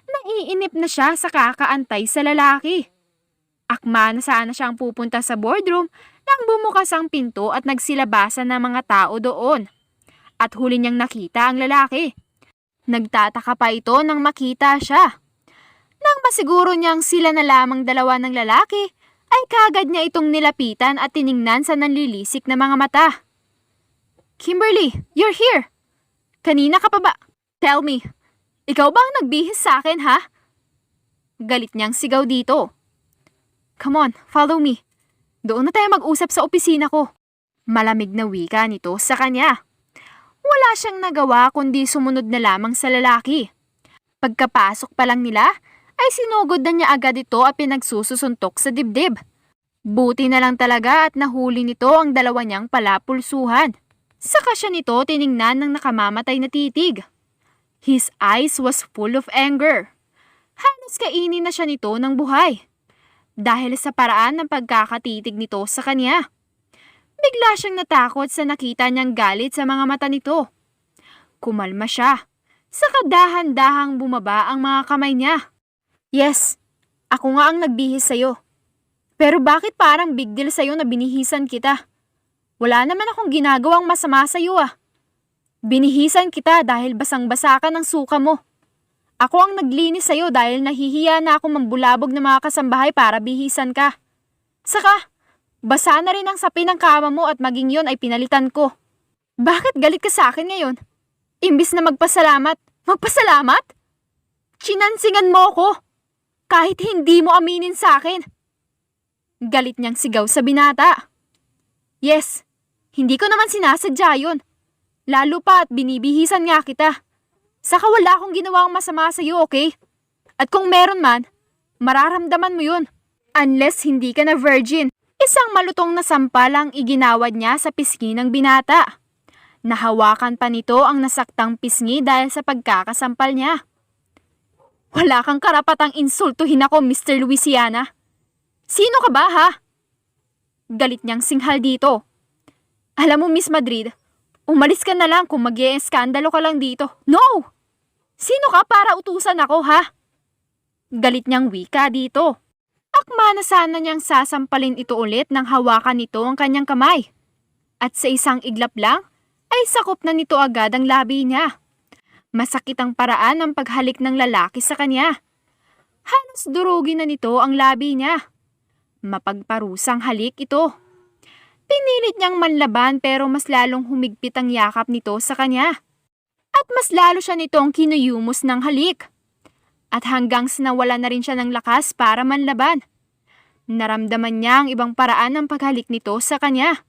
Naiinip na siya sa kakaantay sa lalaki. Akma na sana siyang pupunta sa boardroom nang bumukas ang pinto at nagsilabasan ng mga tao doon. At huli niyang nakita ang lalaki. Nagtataka pa ito nang makita siya. Nang masiguro niyang sila na lamang dalawa ng lalaki, ay kagad niya itong nilapitan at tiningnan sa nanlilisik na mga mata. Kimberly, you're here. Kanina ka pa ba? Tell me, ikaw ba ang nagbihis sa akin, ha? Galit niyang sigaw dito. Come on, follow me. Doon na tayo mag-usap sa opisina ko. Malamig na wika nito sa kanya. Wala siyang nagawa kundi sumunod na lamang sa lalaki. Pagkapasok pa lang nila, ay sinugod na niya agad ito at pinagsususuntok sa dibdib. Buti na lang talaga at nahuli nito ang dalawa niyang palapulsuhan. Saka siya nito tiningnan ng nakamamatay na titig. His eyes was full of anger. Halos kainin na siya nito ng buhay. Dahil sa paraan ng pagkakatitig nito sa kanya. Bigla siyang natakot sa nakita niyang galit sa mga mata nito. Kumalma siya. Saka dahan-dahang bumaba ang mga kamay niya. Yes, ako nga ang nagbihis sa'yo. Pero bakit parang big deal sa'yo na binihisan kita? Wala naman akong ginagawang masama sa'yo ah. Binihisan kita dahil basang-basa ka ng suka mo. Ako ang naglinis sa'yo dahil nahihiya na ako mambulabog ng mga kasambahay para bihisan ka. Saka, basa na rin ang sapi ng kama mo at maging yon ay pinalitan ko. Bakit galit ka sa akin ngayon? Imbis na magpasalamat, magpasalamat? Chinansingan mo ko, kahit hindi mo aminin sa akin. Galit niyang sigaw sa binata. Yes, hindi ko naman sinasadya yun. Lalo pa at binibihisan nga kita. Saka wala akong ginawang masama sa iyo, okay? At kung meron man, mararamdaman mo yun. Unless hindi ka na virgin. Isang malutong na sampal ang iginawad niya sa pisngi ng binata. Nahawakan pa nito ang nasaktang pisngi dahil sa pagkakasampal niya. Wala kang karapatang insultuhin ako, Mr. Louisiana. Sino ka ba, ha? Galit niyang singhal dito. Alam mo, Miss Madrid, umalis ka na lang kung mag-i-eskandalo ka lang dito. No! Sino ka para utusan ako, ha? Galit niyang wika dito. Akma na sana niyang sasampalin ito ulit nang hawakan nito ang kanyang kamay. At sa isang iglap lang, ay sakop na nito agad ang labi niya. Masakit ang paraan ng paghalik ng lalaki sa kanya. Halos durugin na nito ang labi niya. Mapagparusang halik ito. Pinilit niyang manlaban pero mas lalong humigpit ang yakap nito sa kanya. At mas lalo siya nitong kinuyumos ng halik. At hanggang sa nawala na rin siya ng lakas para manlaban. Naramdaman niya ang ibang paraan ng paghalik nito sa kanya.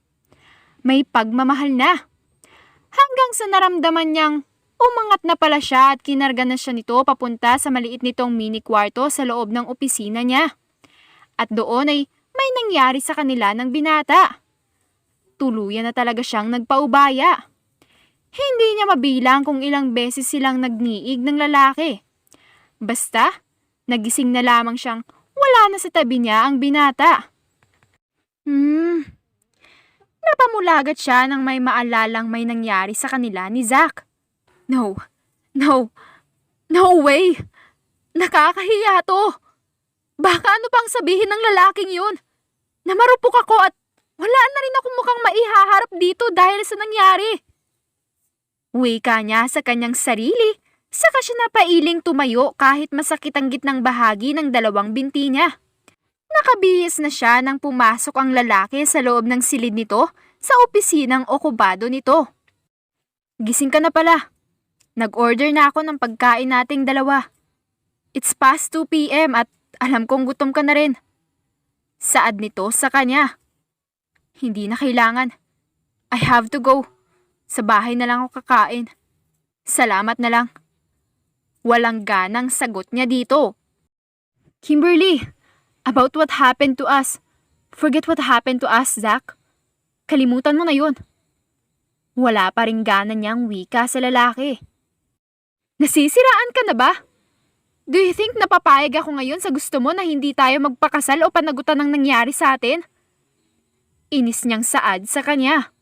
May pagmamahal na. Hanggang sa naramdaman niyang umangat na pala siya at kinarga na siya nito papunta sa maliit nitong mini kwarto sa loob ng opisina niya. At doon ay may nangyari sa kanila ng binata. Tuluyan na talaga siyang nagpaubaya. Hindi niya mabilang kung ilang beses silang nagniig ng lalaki. Basta, nagising na lamang siyang wala na sa tabi niya ang binata. Napamulagat siya nang may maalalang may nangyari sa kanila ni Zach. No way! Nakakahiya to! Baka ano pang sabihin ng lalaking yun? Namarupok ako at wala na rin akong mukhang maihaharap dito dahil sa nangyari. Wika niya sa kanyang sarili, saka siya napailing tumayo kahit masakit ang gitnang bahagi ng dalawang binti niya. Nakabihis na siya nang pumasok ang lalaki sa loob ng silid nito sa opisinang okupado nito. Gising ka na pala. Nag-order na ako ng pagkain nating dalawa. It's past 2 p.m. at alam kong gutom ka na rin. Saad nito sa kanya. Hindi na kailangan. I have to go. Sa bahay na lang ako kakain. Salamat na lang. Walang ganang sagot niya dito. Kimberly, about what happened to us. Forget what happened to us, Zach. Kalimutan mo na yun. Wala pa ring gana niyang wika sa lalaki. Nasisiraan ka na ba? Do you think napapayag ako ngayon sa gusto mo na hindi tayo magpakasal o panagutan ng nangyari sa atin? Inis niyang saad sa kanya.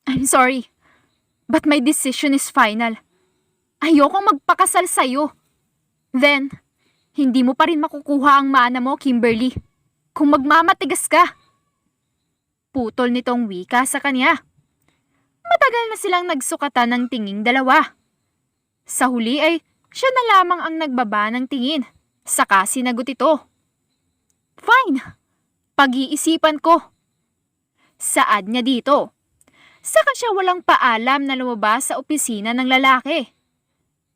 I'm sorry, but my decision is final. Ayokong magpakasal sa'yo. Then, hindi mo pa rin makukuha ang mana mo, Kimberly, kung magmamatigas ka. Putol nitong wika sa kanya. Matagal na silang nagsukatan ng tinging dalawa. Sa huli ay siya na lamang ang nagbaba ng tingin. Saka sinagot ito. Fine, pag-iisipan ko. Saad niya dito. Saka siya walang paalam na lumabas sa opisina ng lalaki.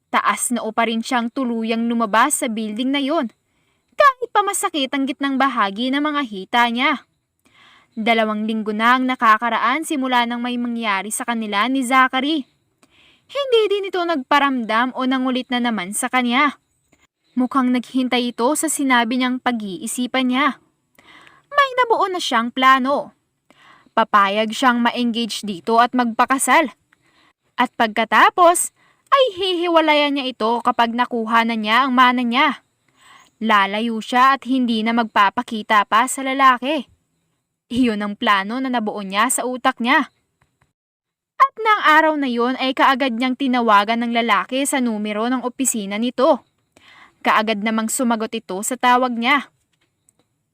Taas na pa rin siyang tuluyang lumabas sa building na yon, kahit pa masakit ang gitnang bahagi ng mga hita niya. 2 linggo na ang nakakaraan simula nang may mangyari sa kanila ni Zachary. Hindi din ito nagparamdam o nangulit na naman sa kanya. Mukhang naghintay ito sa sinabi niyang pag-iisipan niya. May nabuo na siyang plano. Papayag siyang ma-engage dito at magpakasal. At pagkatapos, ay hihiwalayan niya ito kapag nakuha na niya ang mana niya. Lalayo siya at hindi na magpapakita pa sa lalaki. Iyon ang plano na nabuo niya sa utak niya. At nang araw na yon ay kaagad niyang tinawagan ng lalaki sa numero ng opisina nito. Kaagad namang sumagot ito sa tawag niya.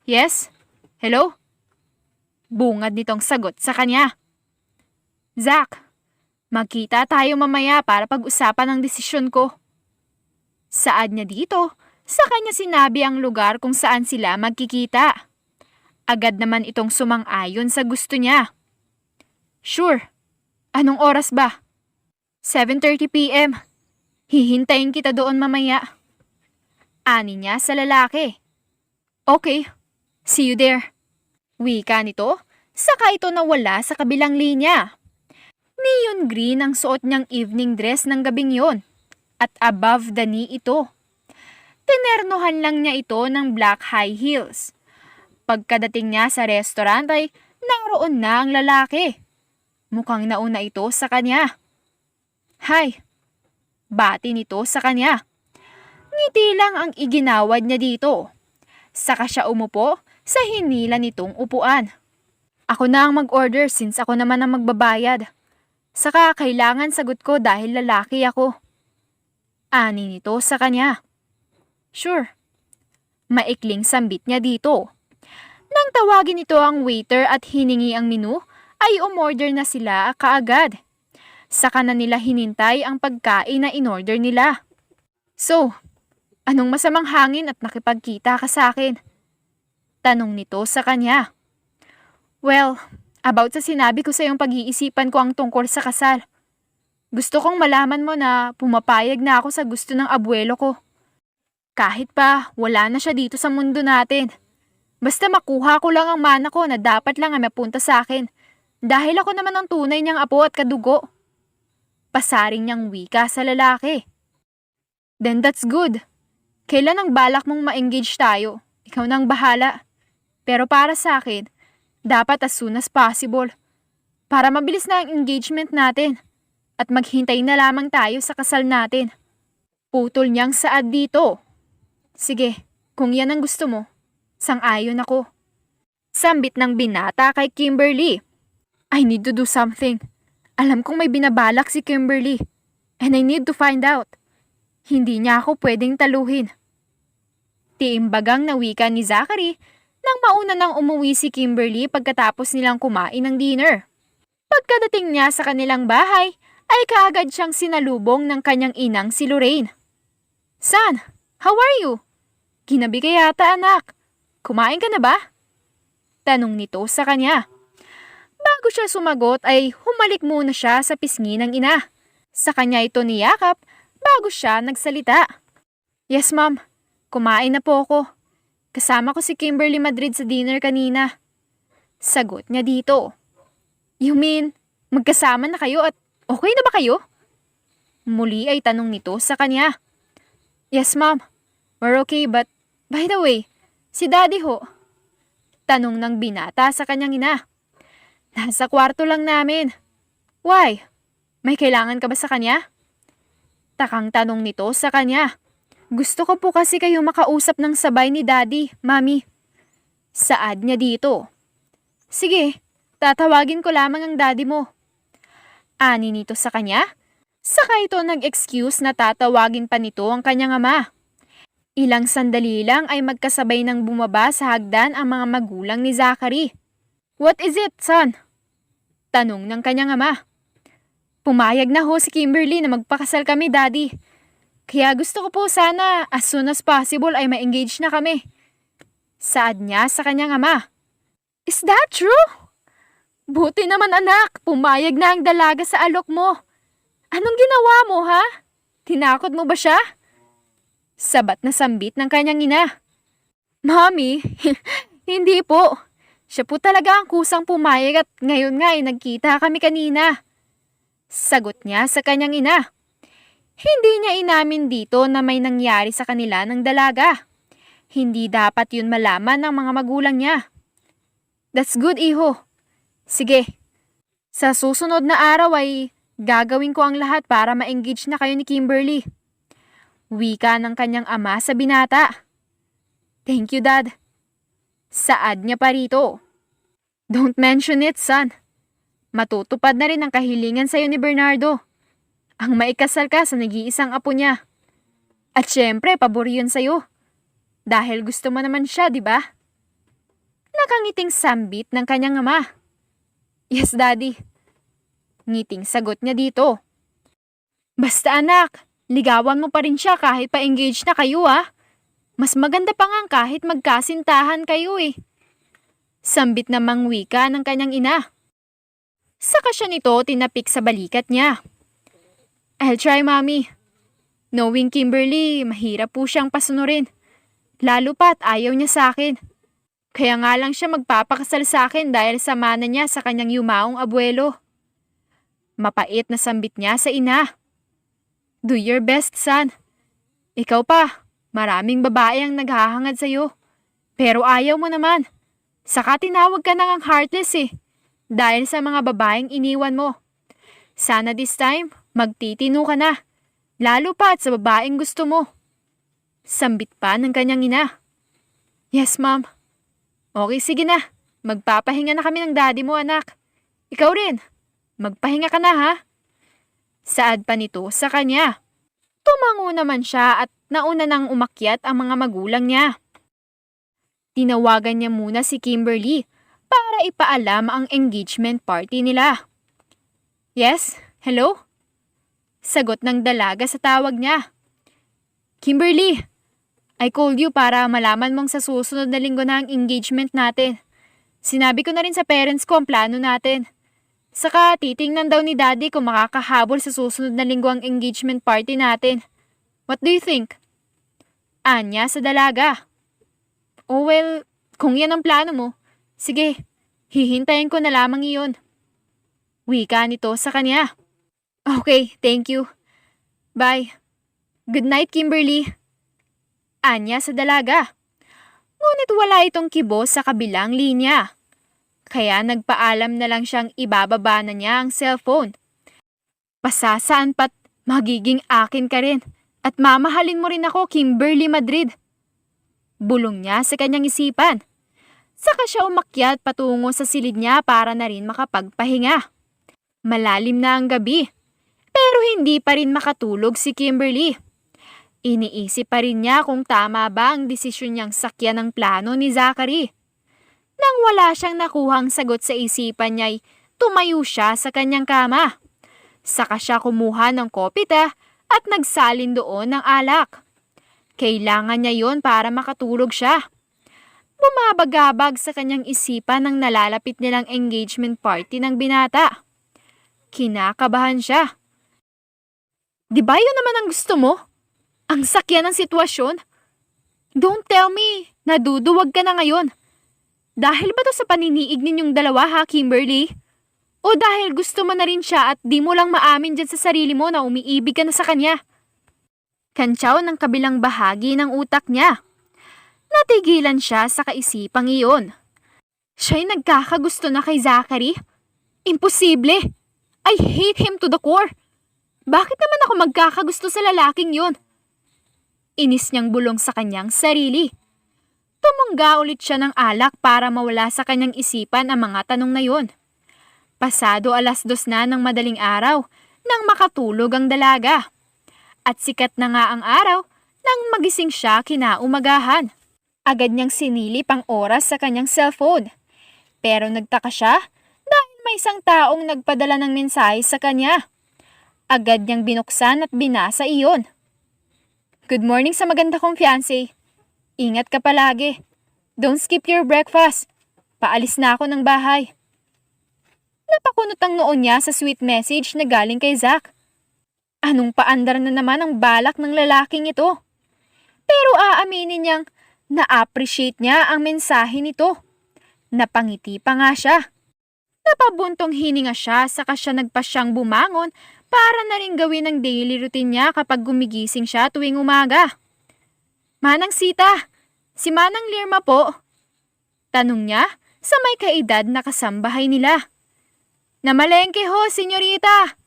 Yes? Hello? Bungad nitong sagot sa kanya. Zach, magkita tayo mamaya para pag-usapan ang desisyon ko. Saad niya dito, sa kanya sinabi ang lugar kung saan sila magkikita. Agad naman itong sumang-ayon sa gusto niya. Sure. Anong oras ba? 7:30 p.m. Hihintayin kita doon mamaya. Ani niya sa lalaki. Okay, see you there. Wika nito, saka ito nawala sa kabilang linya. Neon green ang suot niyang evening dress ng gabing yon, at above the knee ito. Tinernohan lang niya ito ng black high heels. Pagkadating niya sa restaurant ay naroon na ang lalaki. Mukhang nauna ito sa kanya. Hi, bati nito sa kanya. Ngiti lang ang iginawad niya dito. Saka siya umupo sa hinila nitong upuan. Ako na ang mag-order since ako naman ang magbabayad. Saka kailangan sagot ko dahil lalaki ako. Ani nito sa kanya. Sure. Maikling sambit niya dito. Nang tawagin ito ang waiter at hiningi ang menu, ay umorder na sila kaagad. Saka na nila hinintay ang pagkain na inorder nila. So, anong masamang hangin at nakipagkita ka sa akin? Tanong nito sa kanya. Well, about sa sinabi ko sa iyong pag-iisipan ko ang tungkol sa kasal. Gusto kong malaman mo na pumapayag na ako sa gusto ng abuelo ko. Kahit pa wala na siya dito sa mundo natin. Basta makuha ko lang ang mana ko na dapat lang ang mapunta sa akin. Dahil ako naman ang tunay niyang apo at kadugo. Pasaring niyang wika sa lalaki. Then that's good. Kailan ang balak mong ma-engage tayo? Ikaw nang bahala. Pero para sa akin, dapat as soon as possible. Para mabilis na ang engagement natin. At maghintay na lamang tayo sa kasal natin. Putol niyang saad dito. Sige, kung yan ang gusto mo, sang-ayon ako. Sambit ng binata kay Kimberly. I need to do something. Alam kong may binabalak si Kimberly. And I need to find out. Hindi niya ako pwedeng taluhin. Tiimbagang na wika ni Zachary nang mauna nang umuwi si Kimberly pagkatapos nilang kumain ng dinner. Pagkadating niya sa kanilang bahay, ay kaagad siyang sinalubong ng kanyang inang si Lorraine. Son, how are you? Ginabi ka yata anak. Kumain ka na ba? Tanong nito sa kanya. Bago siya sumagot ay humalik muna siya sa pisngi ng ina. Sa kanya ito niyakap bago siya nagsalita. Yes ma'am, kumain na po ako. Kasama ko si Kimberly Madrid sa dinner kanina. Sagot niya dito. You mean, magkasama na kayo at okay na ba kayo? Muli ay tanong nito sa kanya. Yes, ma'am. We're okay, but by the way, si daddy ho. Tanong ng binata sa kanyang ina. Nasa kwarto lang namin. Why? May kailangan ka ba sa kanya? Takang tanong nito sa kanya. Gusto ko po kasi kayo makausap ng sabay ni daddy, mami. Saad niya dito. Sige, tatawagin ko lamang ang daddy mo. Ani nito sa kanya. Saka ito nag-excuse na tatawagin pa nito ang kanyang ama. Ilang sandali lang ay magkasabay nang bumaba sa hagdan ang mga magulang ni Zachary. What is it, son? Tanong ng kanyang ama. Pumayag na ho si Kimberly na magpakasal kami, daddy. Kaya gusto ko po sana as soon as possible ay ma-engage na kami. Saad niya sa kanyang ama. Is that true? Buti naman anak, pumayag na ang dalaga sa alok mo. Anong ginawa mo ha? Tinakot mo ba siya? Sabat na sambit ng kanyang ina. Mami, hindi po. Siya po talaga ang kusang pumayag at ngayon nga ay nagkita kami kanina. Sagot niya sa kanyang ina. Hindi niya inamin dito na may nangyari sa kanila ng dalaga. Hindi dapat yun malaman ng mga magulang niya. That's good, iho. Sige, sa susunod na araw ay gagawin ko ang lahat para ma-engage na kayo ni Kimberly. Wika ng kanyang ama sa binata. Thank you, Dad. Saad niya pa rito. Don't mention it, son. Matutupad na rin ang kahilingan sa'yo ni Bernardo. Ang maikasal ka sa nag-iisang apo niya. At syempre, pabor yun sa'yo. Dahil gusto mo naman siya, di ba? Nakangiting sambit ng kanyang ama. Yes, Daddy. Ngiting sagot niya dito. Basta anak, ligawan mo pa rin siya kahit pa-engage na kayo Mas maganda pa nga kahit magkasintahan kayo Sambit namang wika ng kanyang ina. Saka siya nito tinapik sa balikat niya. I'll try, Mommy. Knowing Kimberly, mahirap po siyang pasunurin. Lalo pa't ayaw niya sa akin. Kaya nga lang siya magpapakasal sa akin dahil sa mana niya sa kanyang yumaong abuelo. Mapait na sambit niya sa ina. Do your best, son. Ikaw pa, maraming babae ang naghahangad sa'yo. Pero ayaw mo naman. Saka tinawag ka na ngang heartless dahil sa mga babaeng iniwan mo. Sana this time, magtitino ka na. Lalo pa at sa babaeng gusto mo. Sambit pa ng kanyang ina. Yes, Mom. Okay, sige na. Magpapahinga na kami ng daddy mo, anak. Ikaw rin. Magpahinga ka na, ha? Saad pa nito sa kanya. Tumango naman siya at nauna nang umakyat ang mga magulang niya. Tinawagan niya muna si Kimberly para ipaalam ang engagement party nila. Yes? Hello? Sagot ng dalaga sa tawag niya. Kimberly, I called you para malaman mong sa susunod na linggo na ang engagement natin. Sinabi ko na rin sa parents ko ang plano natin. Saka titingnan daw ni daddy kung makakahabol sa susunod na linggo ang engagement party natin. What do you think? Anya sa dalaga. Oh well, kung yan ang plano mo, sige, hihintayin ko na lamang iyon. Wika nito sa kanya. Okay, thank you. Bye. Good night, Kimberly. Anya sa dalaga. Ngunit wala itong kibo sa kabilang linya. Kaya nagpaalam na lang siyang ibababa na niya ang cellphone. Pasasaan pa't magiging akin ka rin at mamahalin mo rin ako, Kimberly Madrid. Bulong niya sa kanyang isipan. Saka siya umakyat patungo sa silid niya para na rin makapagpahinga. Malalim na ang gabi. Pero hindi pa rin makatulog si Kimberly. Iniisip pa rin niya kung tama ba ang desisyon niyang sakyan ng plano ni Zachary. Nang wala siyang nakuhang sagot sa isipan niya'y tumayo siya sa kanyang kama. Saka siya kumuha ng kopita at nagsalin doon ng alak. Kailangan niya yon para makatulog siya. Bumabagabag sa kanyang isipan ng nalalapit nilang engagement party ng binata. Kinakabahan siya. Di ba yun naman ang gusto mo? Ang sakya ng sitwasyon? Don't tell me, naduduwag ka na ngayon. Dahil ba to sa paniniig ninyong dalawa ha, Kimberly? O dahil gusto mo na rin siya at di mo lang maamin dyan sa sarili mo na umiibig ka na sa kanya? Kantsaw ng kabilang bahagi ng utak niya. Natigilan siya sa kaisipang iyon. Siya'y nagkakagusto na kay Zachary? Imposible! I hate him to the core! Bakit naman ako magkakagusto sa lalaking yun? Inis niyang bulong sa kanyang sarili. Tumungga ulit siya ng alak para mawala sa kanyang isipan ang mga tanong na yun. Pasado 2:00 na ng madaling araw nang makatulog ang dalaga. At sikat na nga ang araw nang magising siya kinaumagahan. Agad niyang sinilip ang oras sa kanyang cellphone. Pero nagtaka siya dahil may isang taong nagpadala ng mensahe sa kanya. Agad niyang binuksan at binasa iyon. Good morning sa maganda kong fiancé. Ingat ka palagi. Don't skip your breakfast. Paalis na ako ng bahay. Napakunot ang noon niya sa sweet message na galing kay Zach. Anong paandar na naman ang balak ng lalaking ito? Pero aaminin niyang na-appreciate niya ang mensahe nito. Napangiti pa nga siya. Napabuntong hininga siya saka siya nagpasyang bumangon para na rin gawin ang daily routine niya kapag gumigising siya tuwing umaga. Manang Sita, si Manang Lirma po. Tanong niya sa may kaedad na kasambahay nila. Namalengke ho, senyorita.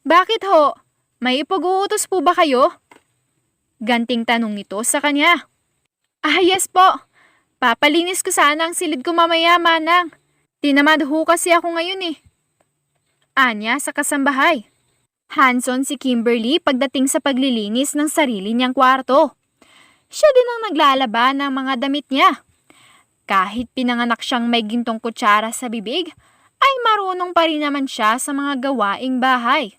Bakit ho? May ipag-uutos po ba kayo? Ganting tanong nito sa kanya. Yes po. Papalinis ko sana ang silid ko mamaya, Manang. Tinamad ho kasi ako ngayon eh. Anya sa kasambahay. Hands-on si Kimberly pagdating sa paglilinis ng sarili niyang kwarto. Siya din ang naglalaba ng mga damit niya. Kahit pinanganak siyang may gintong kutsara sa bibig, ay marunong pa rin naman siya sa mga gawaing bahay.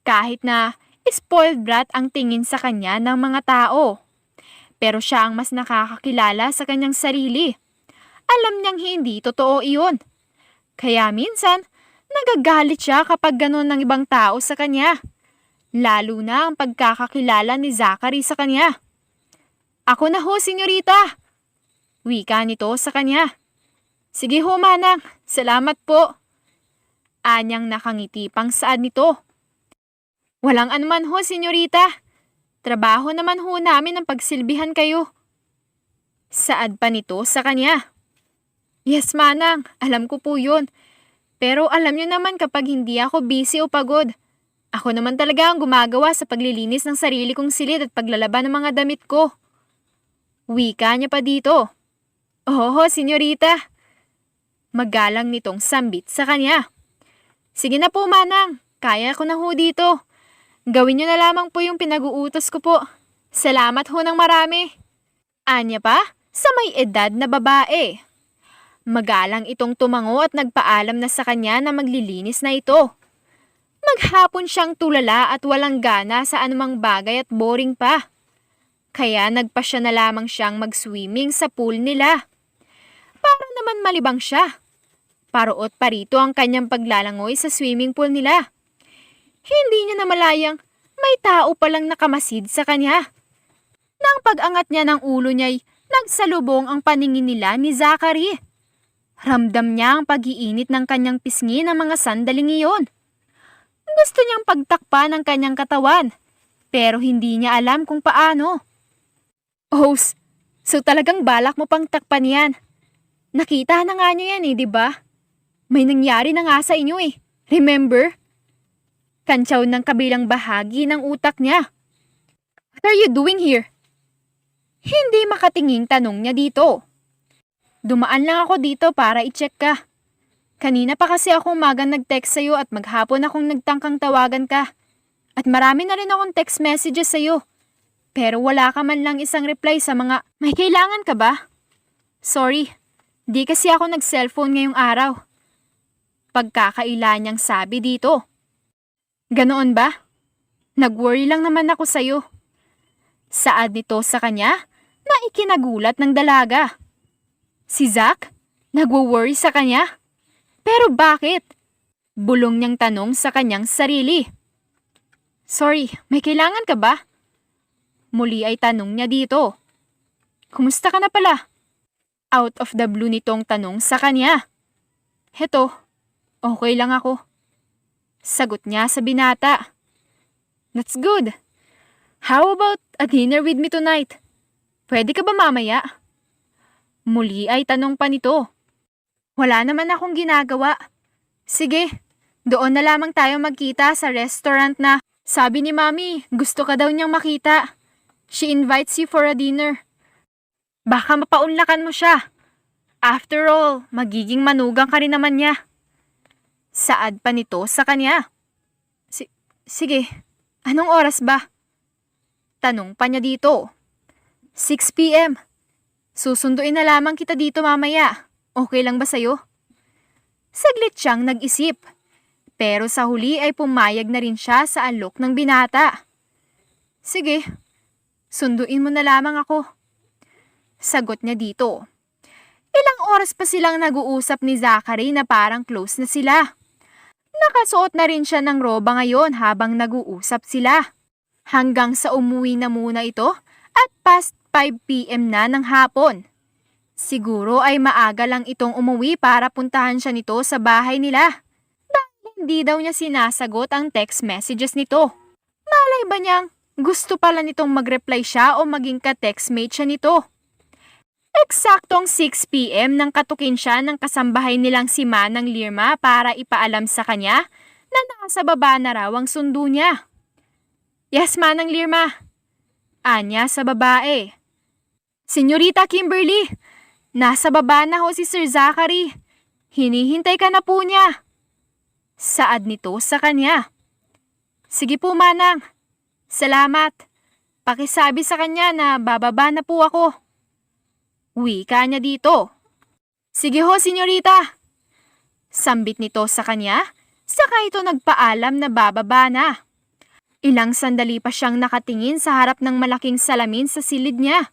Kahit na spoiled brat ang tingin sa kanya ng mga tao. Pero siya ang mas nakakakilala sa kanyang sarili. Alam niyang hindi totoo iyon. Kaya minsan, nagagalit siya kapag gano'n ng ibang tao sa kanya. Lalo na ang pagkakakilala ni Zachary sa kanya. Ako na ho, senyorita. Wika nito sa kanya. Sige ho, Manang. Salamat po. Anyang nakangiti pang saad nito. Walang anuman ho, senyorita. Trabaho naman ho namin ang pagsilbihan kayo. Saad pa nito sa kanya. Yes, Manang. Alam ko po yun. Pero alam niyo naman kapag hindi ako busy o pagod, ako naman talaga ang gumagawa sa paglilinis ng sarili kong silid at paglalaba ng mga damit ko. Wika niya pa dito. Oo, senyorita. Magalang nitong sambit sa kanya. Sige na po, Manang. Kaya ko na ho dito. Gawin niyo na lamang po yung pinag-uutos ko po. Salamat ho ng marami. Anya pa sa may edad na babae. Magalang itong tumango at nagpaalam na sa kanya na maglilinis na ito. Maghapon siyang tulala at walang gana sa anumang bagay at boring pa. Kaya nagpasya na lamang siyang mag-swimming sa pool nila. Para naman malibang siya. Paruot parito ang kanyang paglalangoy sa swimming pool nila. Hindi niya namalayang may tao palang nakamasid sa kanya. Nang pag-angat niya ng ulo niya'y nagsalubong ang paningin nila ni Zachary. Ramdam niya ang pag-iinit ng kanyang pisngi ng mga sandaling iyon. Gusto niyang pagtakpan ng kanyang katawan, pero hindi niya alam kung paano. Host, so talagang balak mo pang takpan yan. Nakita na nga niya yan eh, di ba? May nangyari na nga sa inyo eh. Remember? Kantsaw ng kabilang bahagi ng utak niya. What are you doing here? Hindi makatinging tanong niya dito. Dumaan lang ako dito para i-check ka. Kanina pa kasi ako umagang nag-text sa'yo at maghapon akong nagtangkang tawagan ka. At marami na rin akong text messages sa'yo. Pero wala ka man lang isang reply sa mga, may kailangan ka ba? Sorry, di kasi ako nag-cellphone ngayong araw. Pagkakaila niyang sabi dito. Ganoon ba? Nag-worry lang naman ako sa'yo. Saad nito sa kanya na ikinagulat ng dalaga. Si Zach? Nagwo-worry sa kanya? Pero bakit? Bulong niyang tanong sa kanyang sarili. Sorry, may kailangan ka ba? Muli ay tanong niya dito. Kumusta ka na pala? Out of the blue nitong tanong sa kanya. Heto, okay lang ako. Sagot niya sa binata. That's good. How about a dinner with me tonight? Pwede ka ba mamaya? Muli ay tanong pa nito. Wala naman akong ginagawa. Sige, doon na lamang tayo magkita sa restaurant na sabi ni Mami, gusto ka daw niyang makita. She invites you for a dinner. Baka mapaunlakan mo siya. After all, magiging manugang ka rin naman niya. Saad pa nito sa kanya. Sige, anong oras ba? Tanong pa niya dito. 6 p.m. Susunduin na lamang kita dito mamaya. Okay lang ba sa'yo? Saglit siyang nag-isip. Pero sa huli ay pumayag na rin siya sa alok ng binata. Sige, sunduin mo na lamang ako. Sagot niya dito. Ilang oras pa silang nag-uusap ni Zachary na parang close na sila. Nakasuot na rin siya ng roba ngayon habang nag-uusap sila. Hanggang sa umuwi na muna ito at past 5 p.m. na ng hapon. Siguro ay maaga lang itong umuwi para puntahan siya nito sa bahay nila. Dahil hindi daw niya sinasagot ang text messages nito. Malay ba niyang gusto pala nitong mag-reply siya o maging ka-textmate siya nito? Eksaktong 6 p.m. nang katukin siya ng kasambahay nilang si Manang Lirma para ipaalam sa kanya na nasa baba na raw ang sundo niya. Yes, Manang Lirma. Anya sa babae. Senyorita Kimberly, nasa baba na ho si Sir Zachary. Hinihintay ka na po niya. Saad nito sa kanya. Sige po, Manang. Salamat. Pakisabi sa kanya na bababa na po ako. Wika niya dito. Sige ho, senyorita. Sambit nito sa kanya, saka ito nagpaalam na bababa na. Ilang sandali pa siyang nakatingin sa harap ng malaking salamin sa silid niya.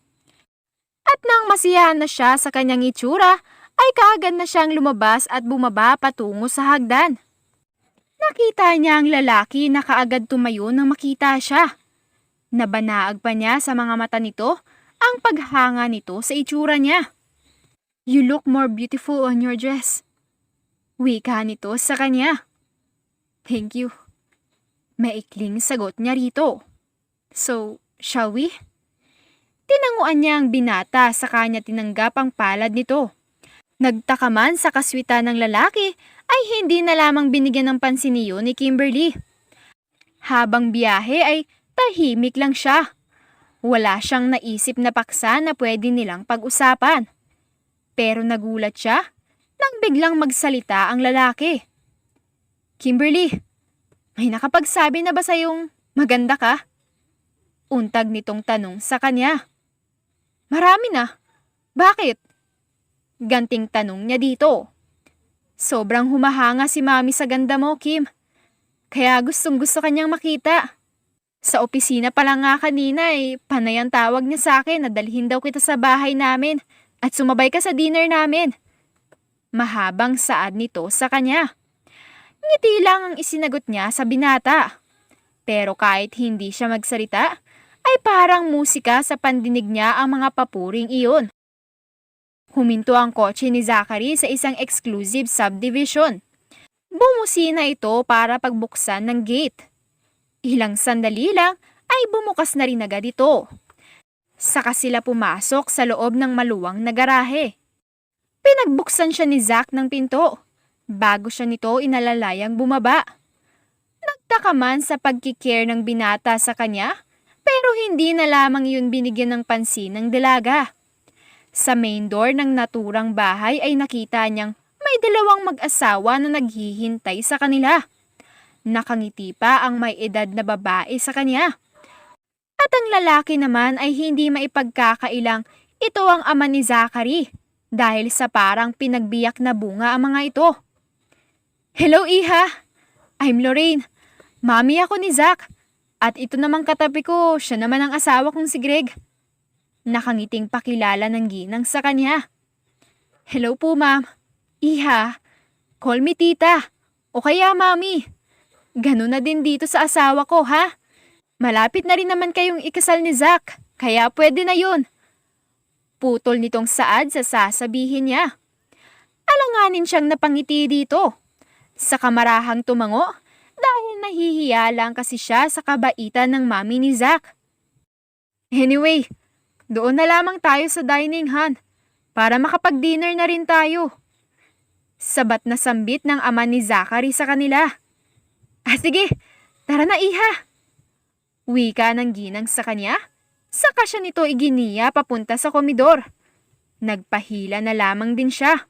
At nang masiyahan na siya sa kanyang itsura, ay kaagad na siyang lumabas at bumaba patungo sa hagdan. Nakita niya ang lalaki na kaagad tumayo nang makita siya. Nabanaag pa niya sa mga mata nito ang paghanga nito sa itsura niya. You look more beautiful on your dress. Wika nito sa kanya. Thank you. Maikling sagot niya rito. So, shall we? Tinanguan niya ang binata sa kanya tinanggap ang palad nito. Nagtaka man sa kaswitan ng lalaki ay hindi na lamang binigyan ng pansin niyo ni Kimberly. Habang biyahe ay tahimik lang siya. Wala siyang naisip na paksa na pwede nilang pag-usapan. Pero nagulat siya nang biglang magsalita ang lalaki. Kimberly, may nakapagsabi na ba sa'yong maganda ka? Untag nitong tanong sa kanya. Marami na. Bakit? Ganting tanong niya dito. Sobrang humahanga si Mami sa ganda mo, Kim. Kaya gustong gusto kanyang makita. Sa opisina pa lang nga kanina panay ang tawag niya sa akin na dalhin daw kita sa bahay namin at sumabay ka sa dinner namin. Mahabang saad nito sa kanya. Ngiti lang ang isinagot niya sa binata. Pero kahit hindi siya magsalita, ay parang musika sa pandinig niya ang mga papuring iyon. Huminto ang kotse ni Zachary sa isang exclusive subdivision. Bumusina ito para pagbuksan ng gate. Ilang sandali lang ay bumukas na rin agad ito. Saka sila pumasok sa loob ng maluwang na garahe. Pinagbuksan siya ni Zach ng pinto. Bago siya nito inalalayang bumaba. Nagtaka man sa pagkikare ng binata sa kanya, pero hindi na lamang yun binigyan ng pansin ng dalaga. Sa main door ng naturang bahay ay nakita niyang may dalawang mag-asawa na naghihintay sa kanila. Nakangiti pa ang may edad na babae sa kanya. At ang lalaki naman ay hindi maipagkakailang ito ang ama ni Zachary dahil sa parang pinagbiyak na bunga ang mga ito. Hello, Iha! I'm Lorraine. Mami ako ni Zach. At ito namang katabi ko, siya naman ang asawa kong si Greg. Nakangiting pakilala ng ginang sa kanya. Hello po, ma'am. Iha, call me tita. O kaya mami. Ganun na din dito sa asawa ko, ha? Malapit na rin naman kayong ikasal ni Zach, kaya pwede na yun. Putol nitong saad sa sasabihin niya. Alanganin siyang napangiti dito. Sa kamarahang tumango, dahil nahihiya lang kasi siya sa kabaitan ng mami ni Zach. Anyway, doon na lamang tayo sa dining, Han, para makapag-dinner na rin tayo. Sabat na sambit ng ama ni Zachary sa kanila. Sige, tara na iha. Wika ng ginang sa kanya, saka siya nito iginiya papunta sa komedor. Nagpahila na lamang din siya.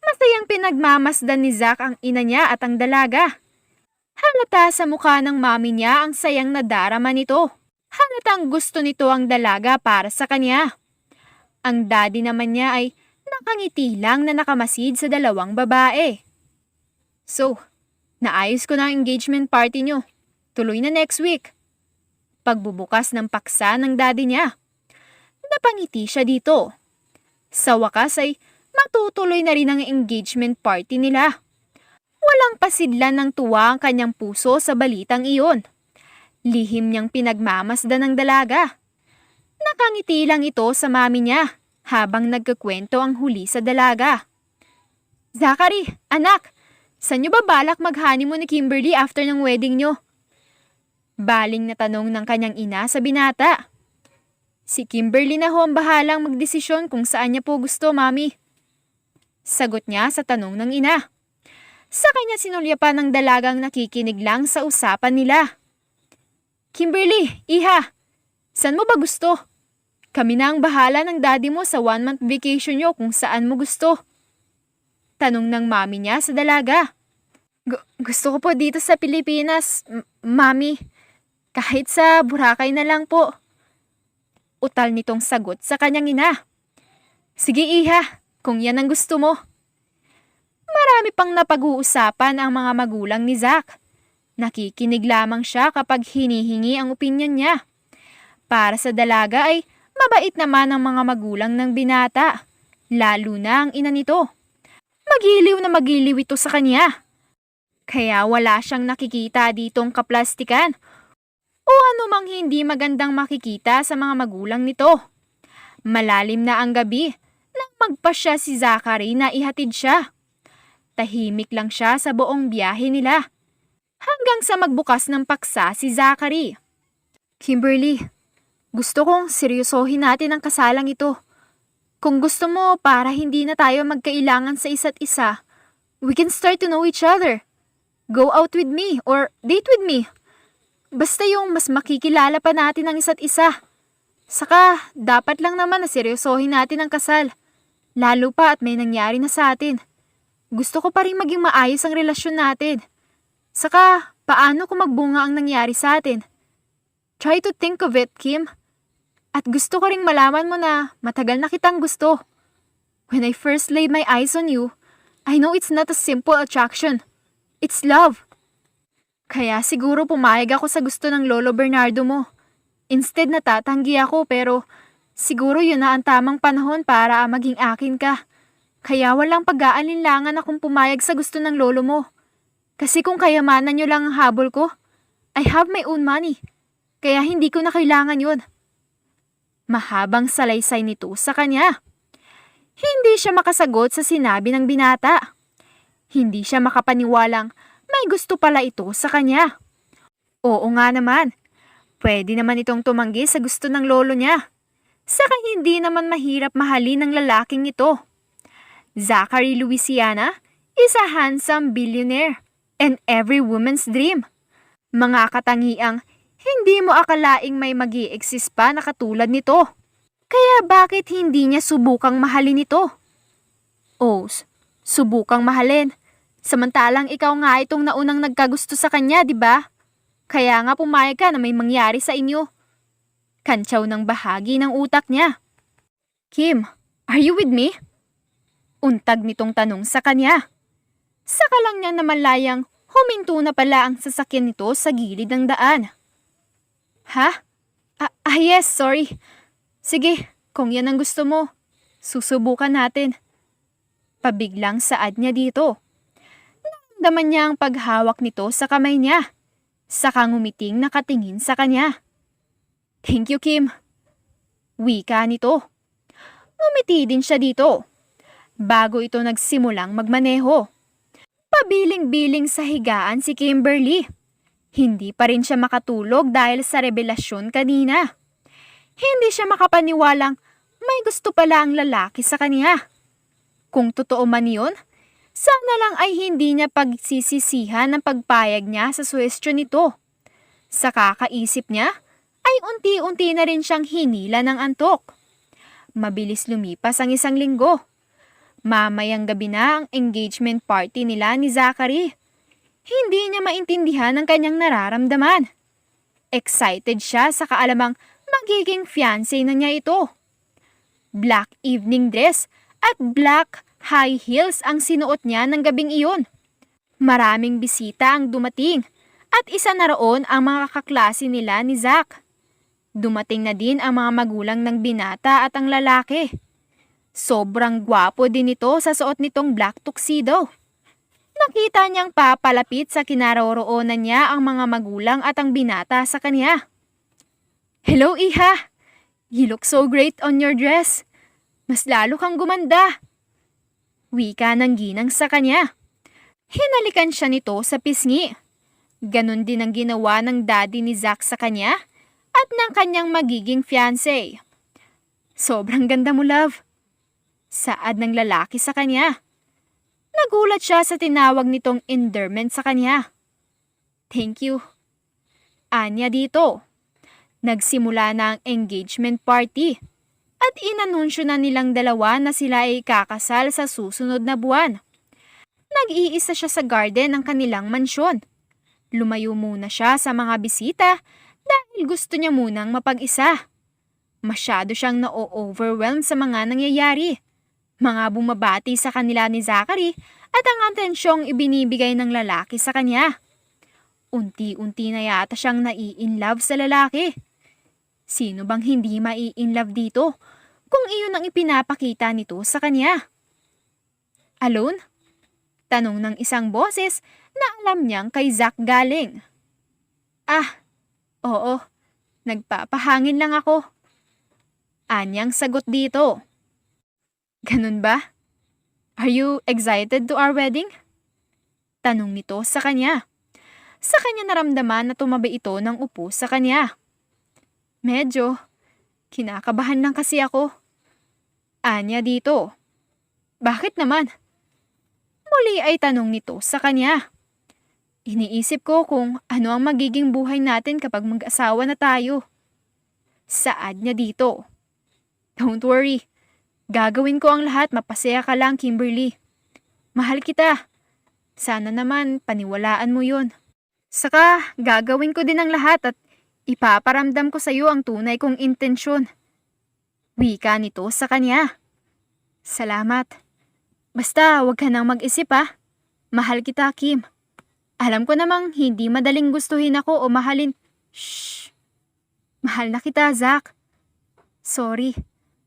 Masayang pinagmamasdan ni Zach ang ina niya at ang dalaga. Halata sa mukha ng mami niya ang sayang nadarama nito. Halatang gusto nito ang dalaga para sa kanya. Ang daddy naman niya ay nakangiti lang na nakamasid sa dalawang babae. So, naayos ko na ang engagement party nyo. Tuloy na next week. Pagbubukas ng paksa ng daddy niya. Napangiti siya dito. Sa wakas ay matutuloy na rin ang engagement party nila. Walang pasidlan ng tuwa ang kanyang puso sa balitang iyon. Lihim niyang pinagmamasdan ng dalaga. Nakangiti lang ito sa mami niya habang nagkakwento ang huli sa dalaga. Zachary, anak, saan niyo ba balak mag-honeymoon ni Kimberly after ng wedding niyo? Baling na tanong ng kanyang ina sa binata. Si Kimberly na ho ang bahalang magdesisyon kung saan niya po gusto, mami. Sagot niya sa tanong ng ina. Sa kanya sinulya pa ng dalagang nakikinig lang sa usapan nila. Kimberly, iha, saan mo ba gusto? Kami na ang bahala ng daddy mo sa 1-month vacation niyo kung saan mo gusto. Tanong ng mami niya sa dalaga. Gusto ko po dito sa Pilipinas, mami. Kahit sa Boracay na lang po. Utal nitong sagot sa kanyang ina. Sige iha, kung yan ang gusto mo. Marami pang napag-uusapan ang mga magulang ni Zach. Nakikinig lamang siya kapag hinihingi ang opinyon niya. Para sa dalaga ay mabait naman ang mga magulang ng binata, lalo na ang ina nito. Magiliw na magiliw ito sa kanya. Kaya wala siyang nakikita ditong kaplastikan o anumang hindi magandang makikita sa mga magulang nito. Malalim na ang gabi nang magpasya si Zachary na ihatid siya. Tahimik lang siya sa buong biyahe nila. Hanggang sa magbukas ng paksa si Zachary. Kimberly, gusto kong seryosohin natin ang kasalang ito. Kung gusto mo para hindi na tayo magkailangan sa isa't isa, we can start to know each other. Go out with me or date with me. Basta yung mas makikilala pa natin ang isa't isa. Saka, dapat lang naman na seryosohin natin ang kasal. Lalo pa at may nangyari na sa atin. Gusto ko pa rin maging maayos ang relasyon natin. Saka, paano kung magbunga ang nangyari sa atin? Try to think of it, Kim. At gusto ko ring malaman mo na matagal na kitang gusto. When I first laid my eyes on you, I know it's not a simple attraction. It's love. Kaya siguro pumayag ako sa gusto ng Lolo Bernardo mo. Instead natatanggi ako pero siguro yun na ang tamang panahon para maging akin ka. Kaya walang pag-aalinlangan akong pumayag sa gusto ng lolo mo. Kasi kung kayamanan nyo lang ang habol ko, I have my own money. Kaya hindi ko na kailangan yun. Mahabang salaysay nito sa kanya. Hindi siya makasagot sa sinabi ng binata. Hindi siya makapaniwalang may gusto pala ito sa kanya. Oo nga naman. Pwede naman itong tumanggi sa gusto ng lolo niya. Saka hindi naman mahirap mahalin ng lalaking ito. Zachary Louisiana is a handsome billionaire and every woman's dream. Mga katangiang hindi mo akalaing may magi-exist pa na katulad nito. Kaya bakit hindi niya subukang mahalin ito? Oh, subukang mahalin. Samantalang ikaw nga itong naunang nagkagusto sa kanya, di ba? Kaya nga pumayag ka na may mangyari sa inyo. Kantsaw ng bahagi ng utak niya. Kim, are you with me? Untag nitong tanong sa kanya. Saka lang niya namalayang huminto na pala ang sasakyan nito sa gilid ng daan. Ha? Yes, sorry. Sige, kung yan ang gusto mo, susubukan natin. Pabiglang saad niya dito. Naramdaman niya ang paghawak nito sa kamay niya. Saka ngumiting nakatingin sa kanya. Thank you, Kim. Wika nito. Ngumiti din siya dito. Bago ito nagsimulang magmaneho. Pabiling-biling sa higaan si Kimberly. Hindi pa rin siya makatulog dahil sa revelasyon kanina. Hindi siya makapaniwalang may gusto pala ang lalaki sa kanya. Kung totoo man yun, sana lang ay hindi niya pagsisisihan ang pagpayag niya sa suwestyon nito. Sa kakaisip niya, ay unti-unti na rin siyang hinila ng antok. Mabilis lumipas ang 1 linggo. Mamayang gabi na ang engagement party nila ni Zachary. Hindi niya maintindihan ang kanyang nararamdaman. Excited siya sa kaalamang magiging fiancé na niya ito. Black evening dress at black high heels ang sinuot niya ng gabing iyon. Maraming bisita ang dumating at isa na roon ang mga kaklase nila ni Zach. Dumating na din ang mga magulang ng binata at ang lalaki. Sobrang gwapo din ito sa suot nitong black tuxedo. Nakita niyang papalapit sa kinaroroonan niya ang mga magulang at ang binata sa kanya. "Hello, Iha! You look so great on your dress. Mas lalo kang gumanda." Wika ng ginang sa kanya. Hinalikan siya nito sa pisngi. Ganon din ang ginawa ng daddy ni Zach sa kanya at ng kanyang magiging fiancé. "Sobrang ganda mo, love." Saad ng lalaki sa kanya. Nagulat siya sa tinawag nitong endearment sa kanya. "Thank you." Anya dito. Nagsimula na ang engagement party at inanunsyo na nilang dalawa na sila ay kakasal sa susunod na buwan. Nag-iisa siya sa garden ng kanilang mansyon. Lumayo muna siya sa mga bisita dahil gusto niya munang mapag-isa. Masyado siyang na-overwhelmed sa mga nangyayari. Mga bumabati sa kanila ni Zachary at ang atensyong ibinibigay ng lalaki sa kanya. Unti-unti na yata siyang nai-inlove sa lalaki. Sino bang hindi mai-inlove dito kung iyon ang ipinapakita nito sa kanya? "Alone?" Tanong ng isang boses na alam niyang kay Zach galing. "Ah, oo. Nagpapahangin lang ako." Anyang sagot dito. "Ganun ba? Are you excited to our wedding?" Tanong nito sa kanya. Sa kanya naramdaman na tumabi ito ng upo sa kanya. "Medyo. Kinakabahan lang kasi ako." Anya dito. "Bakit naman?" Muli ay tanong nito sa kanya. "Iniisip ko kung ano ang magiging buhay natin kapag mag-asawa na tayo." Saad niya dito. "Don't worry. Gagawin ko ang lahat, mapasaya ka lang, Kimberly. Mahal kita. Sana naman paniwalaan mo yun. Saka gagawin ko din ang lahat at ipaparamdam ko sa iyo ang tunay kong intensyon." Wika nito sa kanya. "Salamat. Basta huwag ka nang mag-isip ha. Mahal kita, Kim. Alam ko namang hindi madaling gustuhin ako o mahalin." "Shh! Mahal na kita, Zach. Sorry,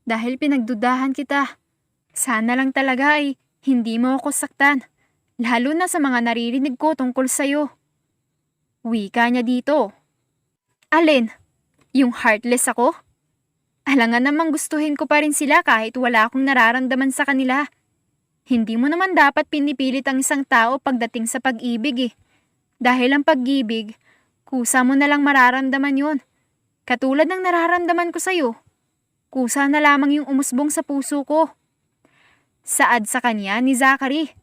dahil pinagdudahan kita. Sana lang talaga ay hindi mo ako saktan, lalo na sa mga naririnig ko tungkol sa'yo." Wika niya dito. "Alin? Yung heartless ako? Alangan namang gustuhin ko pa rin sila kahit wala akong nararamdaman sa kanila. Hindi mo naman dapat pinipilit ang isang tao pagdating sa pag-ibig eh. Dahil ang pag-ibig, kusa mo na lang mararamdaman yun. Katulad ng nararamdaman ko sa'yo. Kusa na lamang yung umusbong sa puso ko." Saad sa kanya ni Zachary.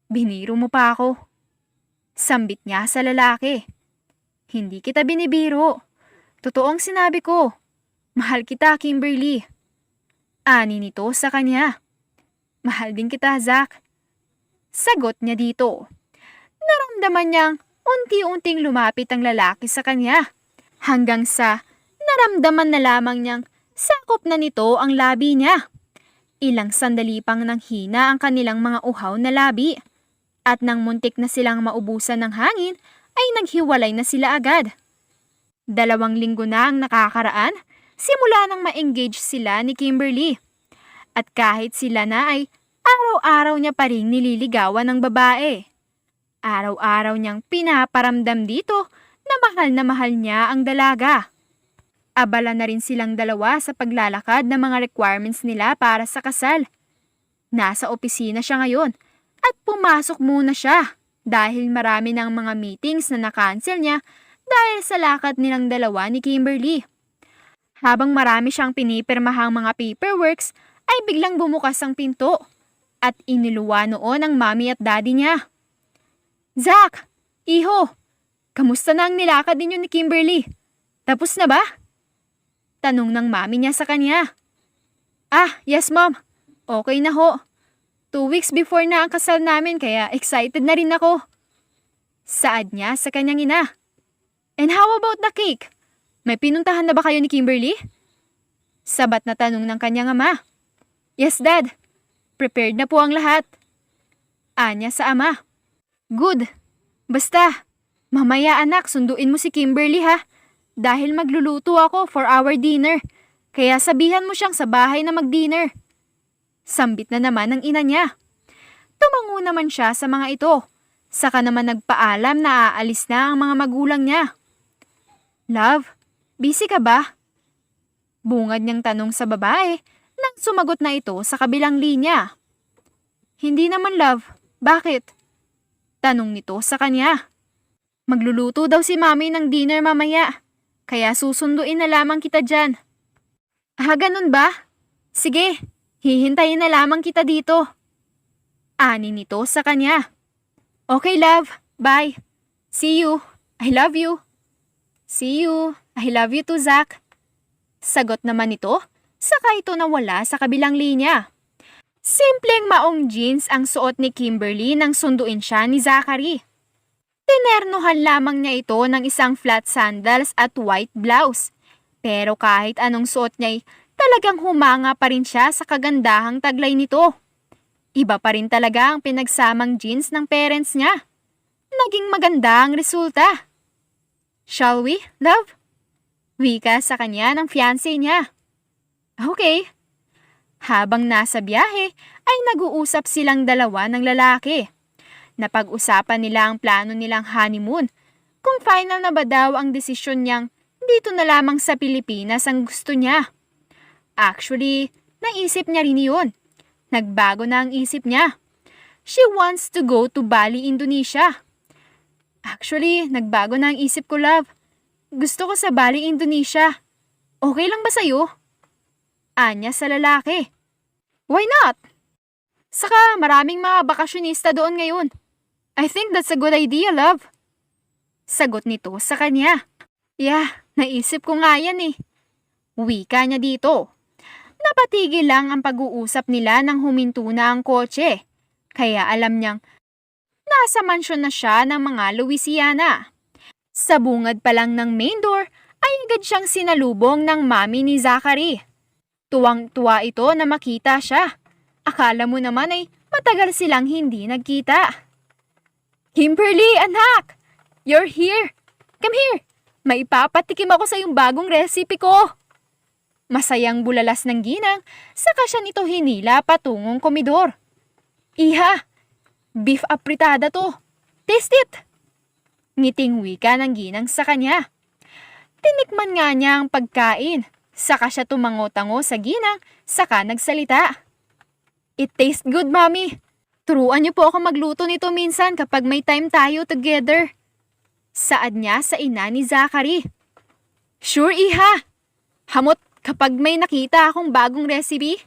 "Biniro mo pa ako." Sambit niya sa lalaki. "Hindi kita binibiro. Totoong sinabi ko. Mahal kita, Kimberly." Ani nito sa kanya. "Mahal din kita, Zach." Sagot niya dito. Naramdaman niyang unti-unting lumapit ang lalaki sa kanya. Hanggang sa naramdaman na lamang niyang sakop na nito ang labi niya. Ilang sandali pang nanghina ang kanilang mga uhaw na labi. At nang muntik na silang maubusan ng hangin, ay naghiwalay na sila agad. 2 linggo na ang nakakaraan, simula nang ma-engage sila ni Kimberly. At kahit sila na ay araw-araw niya pa rin nililigawan ng babae. Araw-araw niyang pinaparamdam dito na mahal niya ang dalaga. Abala na rin silang dalawa sa paglalakad ng mga requirements nila para sa kasal. Nasa opisina siya ngayon at pumasok muna siya dahil marami ng mga meetings na na-cancel niya dahil sa lakad nilang dalawa ni Kimberly. Habang marami siyang pinipirmahang mga paperworks, ay biglang bumukas ang pinto at iniluwa noon ang mommy at daddy niya. Zach! Iho! Kamusta na ang nilakad ninyo ni Kimberly? Tapos na ba? Tanong ng mommy niya sa kanya. Ah, yes mom. Okay na ho. 2 weeks before na ang kasal namin kaya excited na rin ako. Saad niya sa kanyang ina. And how about the cake? May pinuntahan na ba kayo ni Kimberly? Sabat na tanong ng kanyang ama. Yes dad. Prepared na po ang lahat. Anya sa ama. Good. Basta, mamaya anak sunduin mo si Kimberly ha. Dahil magluluto ako for our dinner. Kaya sabihan mo siyang sa bahay na mag-dinner. Sambit na naman ng ina niya. Tumango naman siya sa mga ito. Saka naman nagpaalam na aalis na ang mga magulang niya. Love, busy ka ba? Bungad niyang tanong sa babae nang sumagot na ito sa kabilang linya. Hindi naman love, bakit? Tanong nito sa kanya. Magluluto daw si mami ng dinner mamaya. Kaya susunduin na lamang kita dyan. Ah, ganun ba? Sige. Hihintayin na lamang kita dito. Ani nito sa kanya. Okay love, bye. See you. I love you. See you. I love you too, Zach. Sagot naman nito, saka ito nawala sa kabilang linya. Simpleng maong jeans ang suot ni Kimberly nang sunduin siya ni Zachary. Tinernohan lamang niya ito ng isang flat sandals at white blouse. Pero kahit anong suot niya talagang humanga pa rin siya sa kagandahang taglay nito. Iba pa rin talaga ang pinagsamang jeans ng parents niya. Naging maganda ang resulta. Shall we, love? Wika sa kanya ng fiancé niya. Okay. Habang nasa biyahe ay nag-uusap silang dalawa ng lalaki. Napag-usapan nila ang plano nilang honeymoon. Kung final na ba daw ang desisyon niyang dito na lamang sa Pilipinas ang gusto niya. Actually, naisip niya rin yun. Nagbago na ang isip niya. She wants to go to Bali, Indonesia. Actually, nagbago na ang isip ko, love. Gusto ko sa Bali, Indonesia. Okay lang ba sa'yo? Anya sa lalaki. Why not? Saka maraming mga bakasyonista doon ngayon. I think that's a good idea, love. Sagot nito sa kanya. Yeah, naisip ko nga yan eh. Wika niya dito. Napatigil lang ang pag-uusap nila nang huminto na ang kotse. Kaya alam niyang nasa mansyon na siya ng mga Louisiana. Sa bungad pa lang ng main door ay agad siyang sinalubong ng mami ni Zachary. Tuwang-tuwa ito na makita siya. Akala mo naman ay matagal silang hindi nagkita. Kimberly, anak! You're here! Come here! May ipapatikim ako sa iyong bagong recipe ko. Masayang bulalas ng ginang, saka siya nito hinila patungong komedor. Iha, beef apritada to. Taste it! Ngiting wika ng ginang sa kanya. Tinikman nga niya ang pagkain, saka siya tumango-tango sa ginang, saka nagsalita. It tastes good, mommy. Turuan niyo po ako magluto nito minsan kapag may time tayo together. Saad niya sa ina ni Zachary. Sure, iha. Hamot, kapag may nakita akong bagong recipe,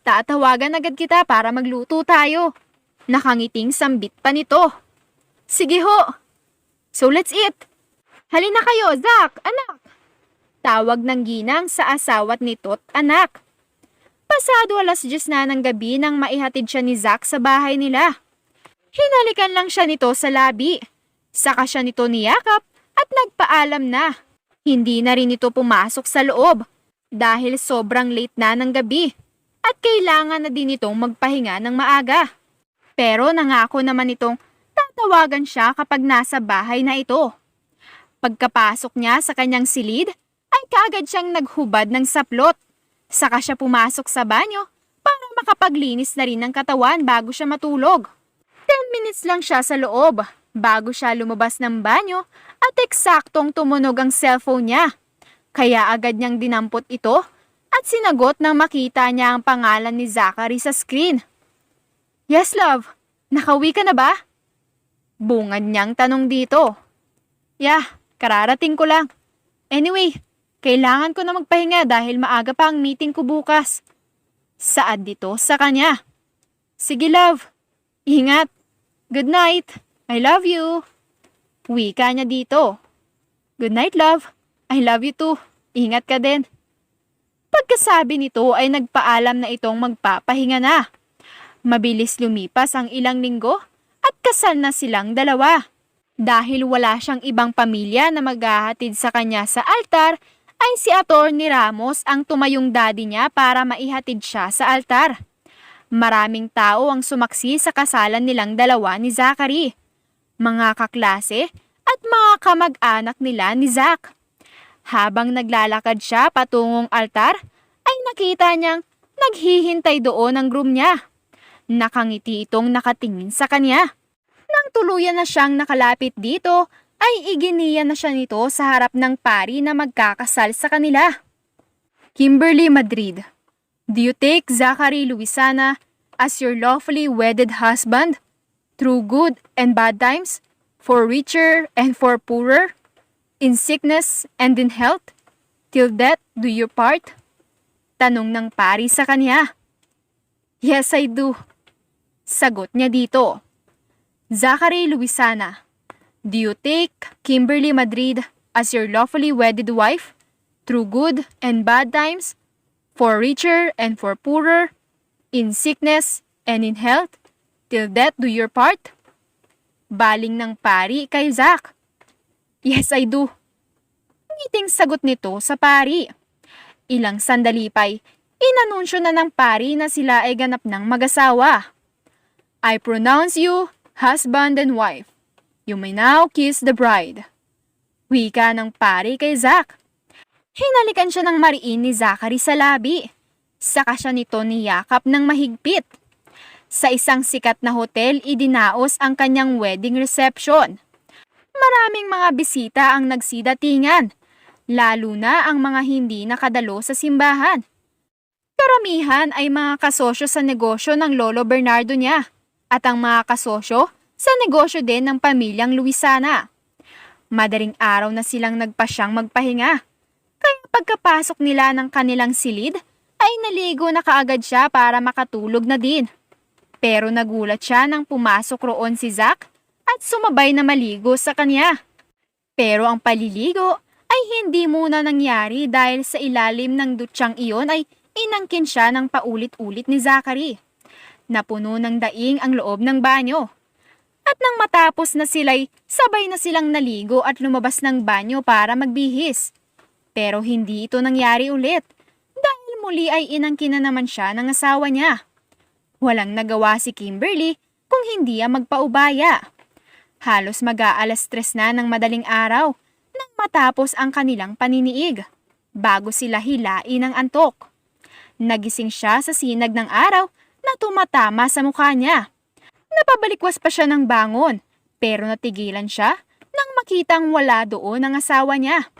tatawagan agad kita para magluto tayo. Nakangiting sambit pa nito. Sige ho. So let's eat. Halina kayo, Zach, anak. Tawag ng ginang sa asawat nito't anak. Pasado 10:00 na ng gabi nang maihatid siya ni Zach sa bahay nila. Hinalikan lang siya nito sa labi. Saka siya nito niyakap at nagpaalam na. Hindi na rin ito pumasok sa loob dahil sobrang late na ng gabi at kailangan na din itong magpahinga ng maaga. Pero nangako naman itong tatawagan siya kapag nasa bahay na ito. Pagkapasok niya sa kanyang silid ay kaagad siyang naghubad ng saplot. Saka siya pumasok sa banyo para makapaglinis na rin ng katawan bago siya matulog. 10 minutes lang siya sa loob bago siya lumabas ng banyo at eksaktong tumunog ang cellphone niya. Kaya agad niyang dinampot ito at sinagot nang makita niya ang pangalan ni Zachary sa screen. Yes, love. Nakauwi ka na ba? Bungad niyang tanong dito. Yeah, kararating ko lang. Anyway, Kailangan ko na magpahinga dahil maaga pa ang meeting ko bukas. Saad dito sa kanya. Sige love, ingat. Good night. I love you. Wika niya dito. Good night love. I love you too. Ingat ka din. Pagkasabi nito ay nagpaalam na itong magpapahinga na. Mabilis lumipas ang ilang linggo at kasal na silang dalawa. Dahil wala siyang ibang pamilya na maghahatid sa kanya sa altar, ay si Atty. Ramos ang tumayong daddy niya para maihatid siya sa altar. Maraming tao ang sumaksi sa kasalan nilang dalawa ni Zachary. Mga kaklase at mga kamag-anak nila ni Zach. Habang naglalakad siya patungong altar, ay nakita niyang naghihintay doon ang groom niya. Nakangiti itong nakatingin sa kanya. Nang tuluyan na siyang nakalapit dito, ay iginiya na siya nito sa harap ng pari na magkakasal sa kanila. Kimberly Madrid, do you take Zachary Luisana as your lawfully wedded husband, through good and bad times, for richer and for poorer, in sickness and in health, till death do you part? Tanong ng pari sa kanya. Yes, I do. Sagot niya dito. Zachary Luisana, do you take Kimberly Madrid as your lawfully wedded wife, through good and bad times, for richer and for poorer, in sickness and in health, till death do your part? Baling ng pari kay Zach. Yes, I do. Ngiting sagot nito sa pari. Ilang sandali pa'y inanunsyo na ng pari na sila ay ganap ng mag-asawa. I pronounce you husband and wife. You may now kiss the bride. Wika ng pari kay Zach. Hinalikan siya ng mariin ni Zachary sa labi. Saka siya nito niyakap ng mahigpit. Sa isang sikat na hotel, idinaos ang kanyang wedding reception. Maraming mga bisita ang nagsidatingan, lalo na ang mga hindi nakadalo sa simbahan. Karamihan ay mga kasosyo sa negosyo ng Lolo Bernardo niya at ang mga kasosyo sa negosyo din ng pamilyang Luisana. Madaling araw na silang nagpasyang magpahinga. Kaya pagkapasok nila ng kanilang silid, ay naligo na kaagad siya para makatulog na din. Pero nagulat siya nang pumasok roon si Zach at sumabay na maligo sa kanya. Pero ang paliligo ay hindi muna nangyari dahil sa ilalim ng dutsyang iyon ay inangkin siya ng paulit-ulit ni Zachary. Napuno ng daing ang loob ng banyo. At nang matapos na sila'y sabay na silang naligo at lumabas ng banyo para magbihis. Pero hindi ito nangyari ulit dahil muli ay inangkin na naman siya ng asawa niya. Walang nagawa si Kimberly kung hindi ang magpaubaya. Halos mag-aalas 3 na ng madaling araw nang matapos ang kanilang paniniig bago sila hilain ng antok. Nagising siya sa sinag ng araw na tumatama sa mukha niya. Napabalikwas pa siya ng bangon pero natigilan siya nang makitang wala doon ang asawa niya.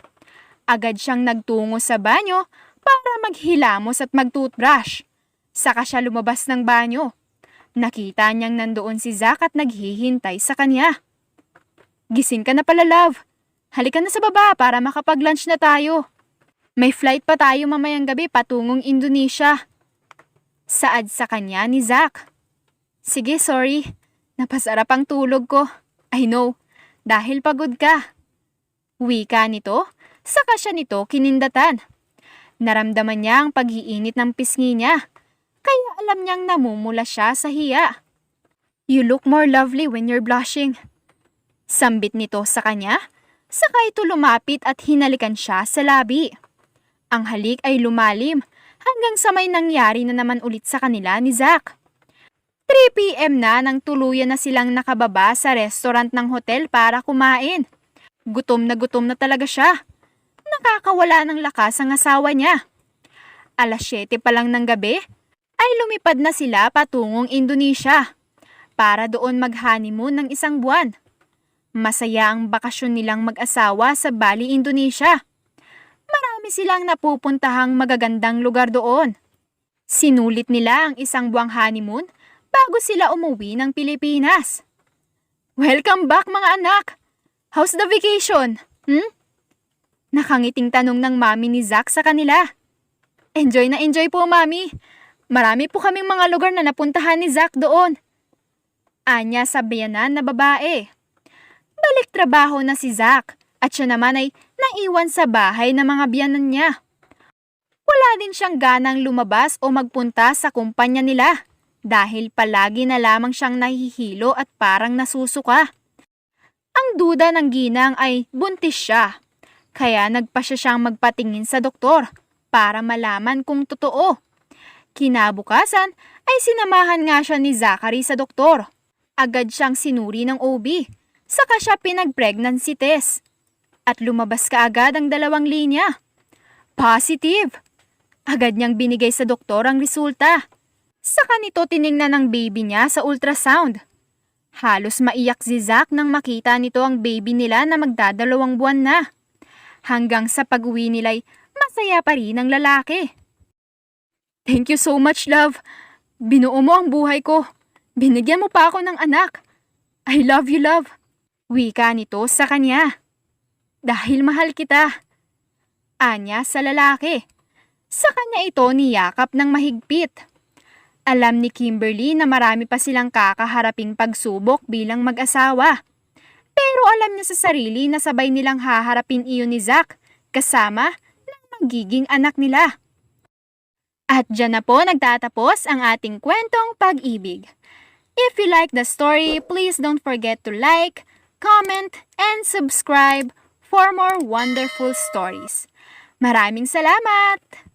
Agad siyang nagtungo sa banyo para maghilamos at mag-toothbrush. Saka siya lumabas ng banyo. Nakita niyang nandoon si Zach at naghihintay sa kanya. Gising ka na pala love. Halika na sa baba para makapag-lunch na tayo. May flight pa tayo mamayang gabi patungong Indonesia. Saad sa kanya ni Zach. Sige, sorry. Napasarap ang tulog ko. I know, dahil pagod ka. Wika nito, saka siya nito kinindatan. Naramdaman niya ang pag-iinit ng pisngi niya, kaya alam niyang namumula siya sa hiya. You look more lovely when you're blushing. Sambit nito sa kanya, saka ito lumapit at hinalikan siya sa labi. Ang halik ay lumalim hanggang sa may nangyari na naman ulit sa kanila ni Zach. 3 p.m. na nang tuluyan na silang nakababa sa restaurant ng hotel para kumain. Gutom na talaga siya. Nakakawala ng lakas ang asawa niya. Alas 7 pa lang ng gabi ay lumipad na sila patungong Indonesia para doon mag-honeymoon ng 1 buwan. Masaya ang bakasyon nilang mag-asawa sa Bali, Indonesia. Marami silang napupuntahang magagandang lugar doon. Sinulit nila ang 1 buwang honeymoon bago sila umuwi ng Pilipinas. Welcome back mga anak! How's the vacation? Nakangiting tanong ng mami ni Zack sa kanila. Enjoy na enjoy po, mami. Marami po kaming mga lugar na napuntahan ni Zack doon. Anya sa biyanan na babae. Balik trabaho na si Zack at siya naman ay naiwan sa bahay ng mga biyanan niya. Wala din siyang ganang lumabas o magpunta sa kumpanya nila dahil palagi na lamang siyang nahihilo at parang nasusuka. Ang duda ng ginang ay buntis siya, kaya nagpa siya siyang magpatingin sa doktor para malaman kung totoo. Kinabukasan ay sinamahan nga siya ni Zachary sa doktor. Agad siyang sinuri ng OB, saka siya pinag-pregnancy test. At lumabas kaagad ang 2 linya. Positive! Agad niyang binigay sa doktor ang resulta. Saka nito tiningnan ng baby niya sa ultrasound. Halos maiyak si Zack nang makita nito ang baby nila na magdadalawang buwan na. Hanggang sa pag-uwi nila'y masaya pa rin ang lalaki. Thank you so much, love. Binuo mo ang buhay ko. Binigyan mo pa ako ng anak. I love you, love. Wika nito sa kanya. Dahil mahal kita. Anya sa lalaki. Sa kanya ito niyakap ng mahigpit. Alam ni Kimberly na marami pa silang kakaharaping pagsubok bilang mag-asawa. Pero alam niya sa sarili na sabay nilang haharapin iyon ni Zack kasama ng magiging anak nila. At dyan na po nagtatapos ang ating kwentong pag-ibig. If you like the story, please don't forget to like, comment, and subscribe for more wonderful stories. Maraming salamat!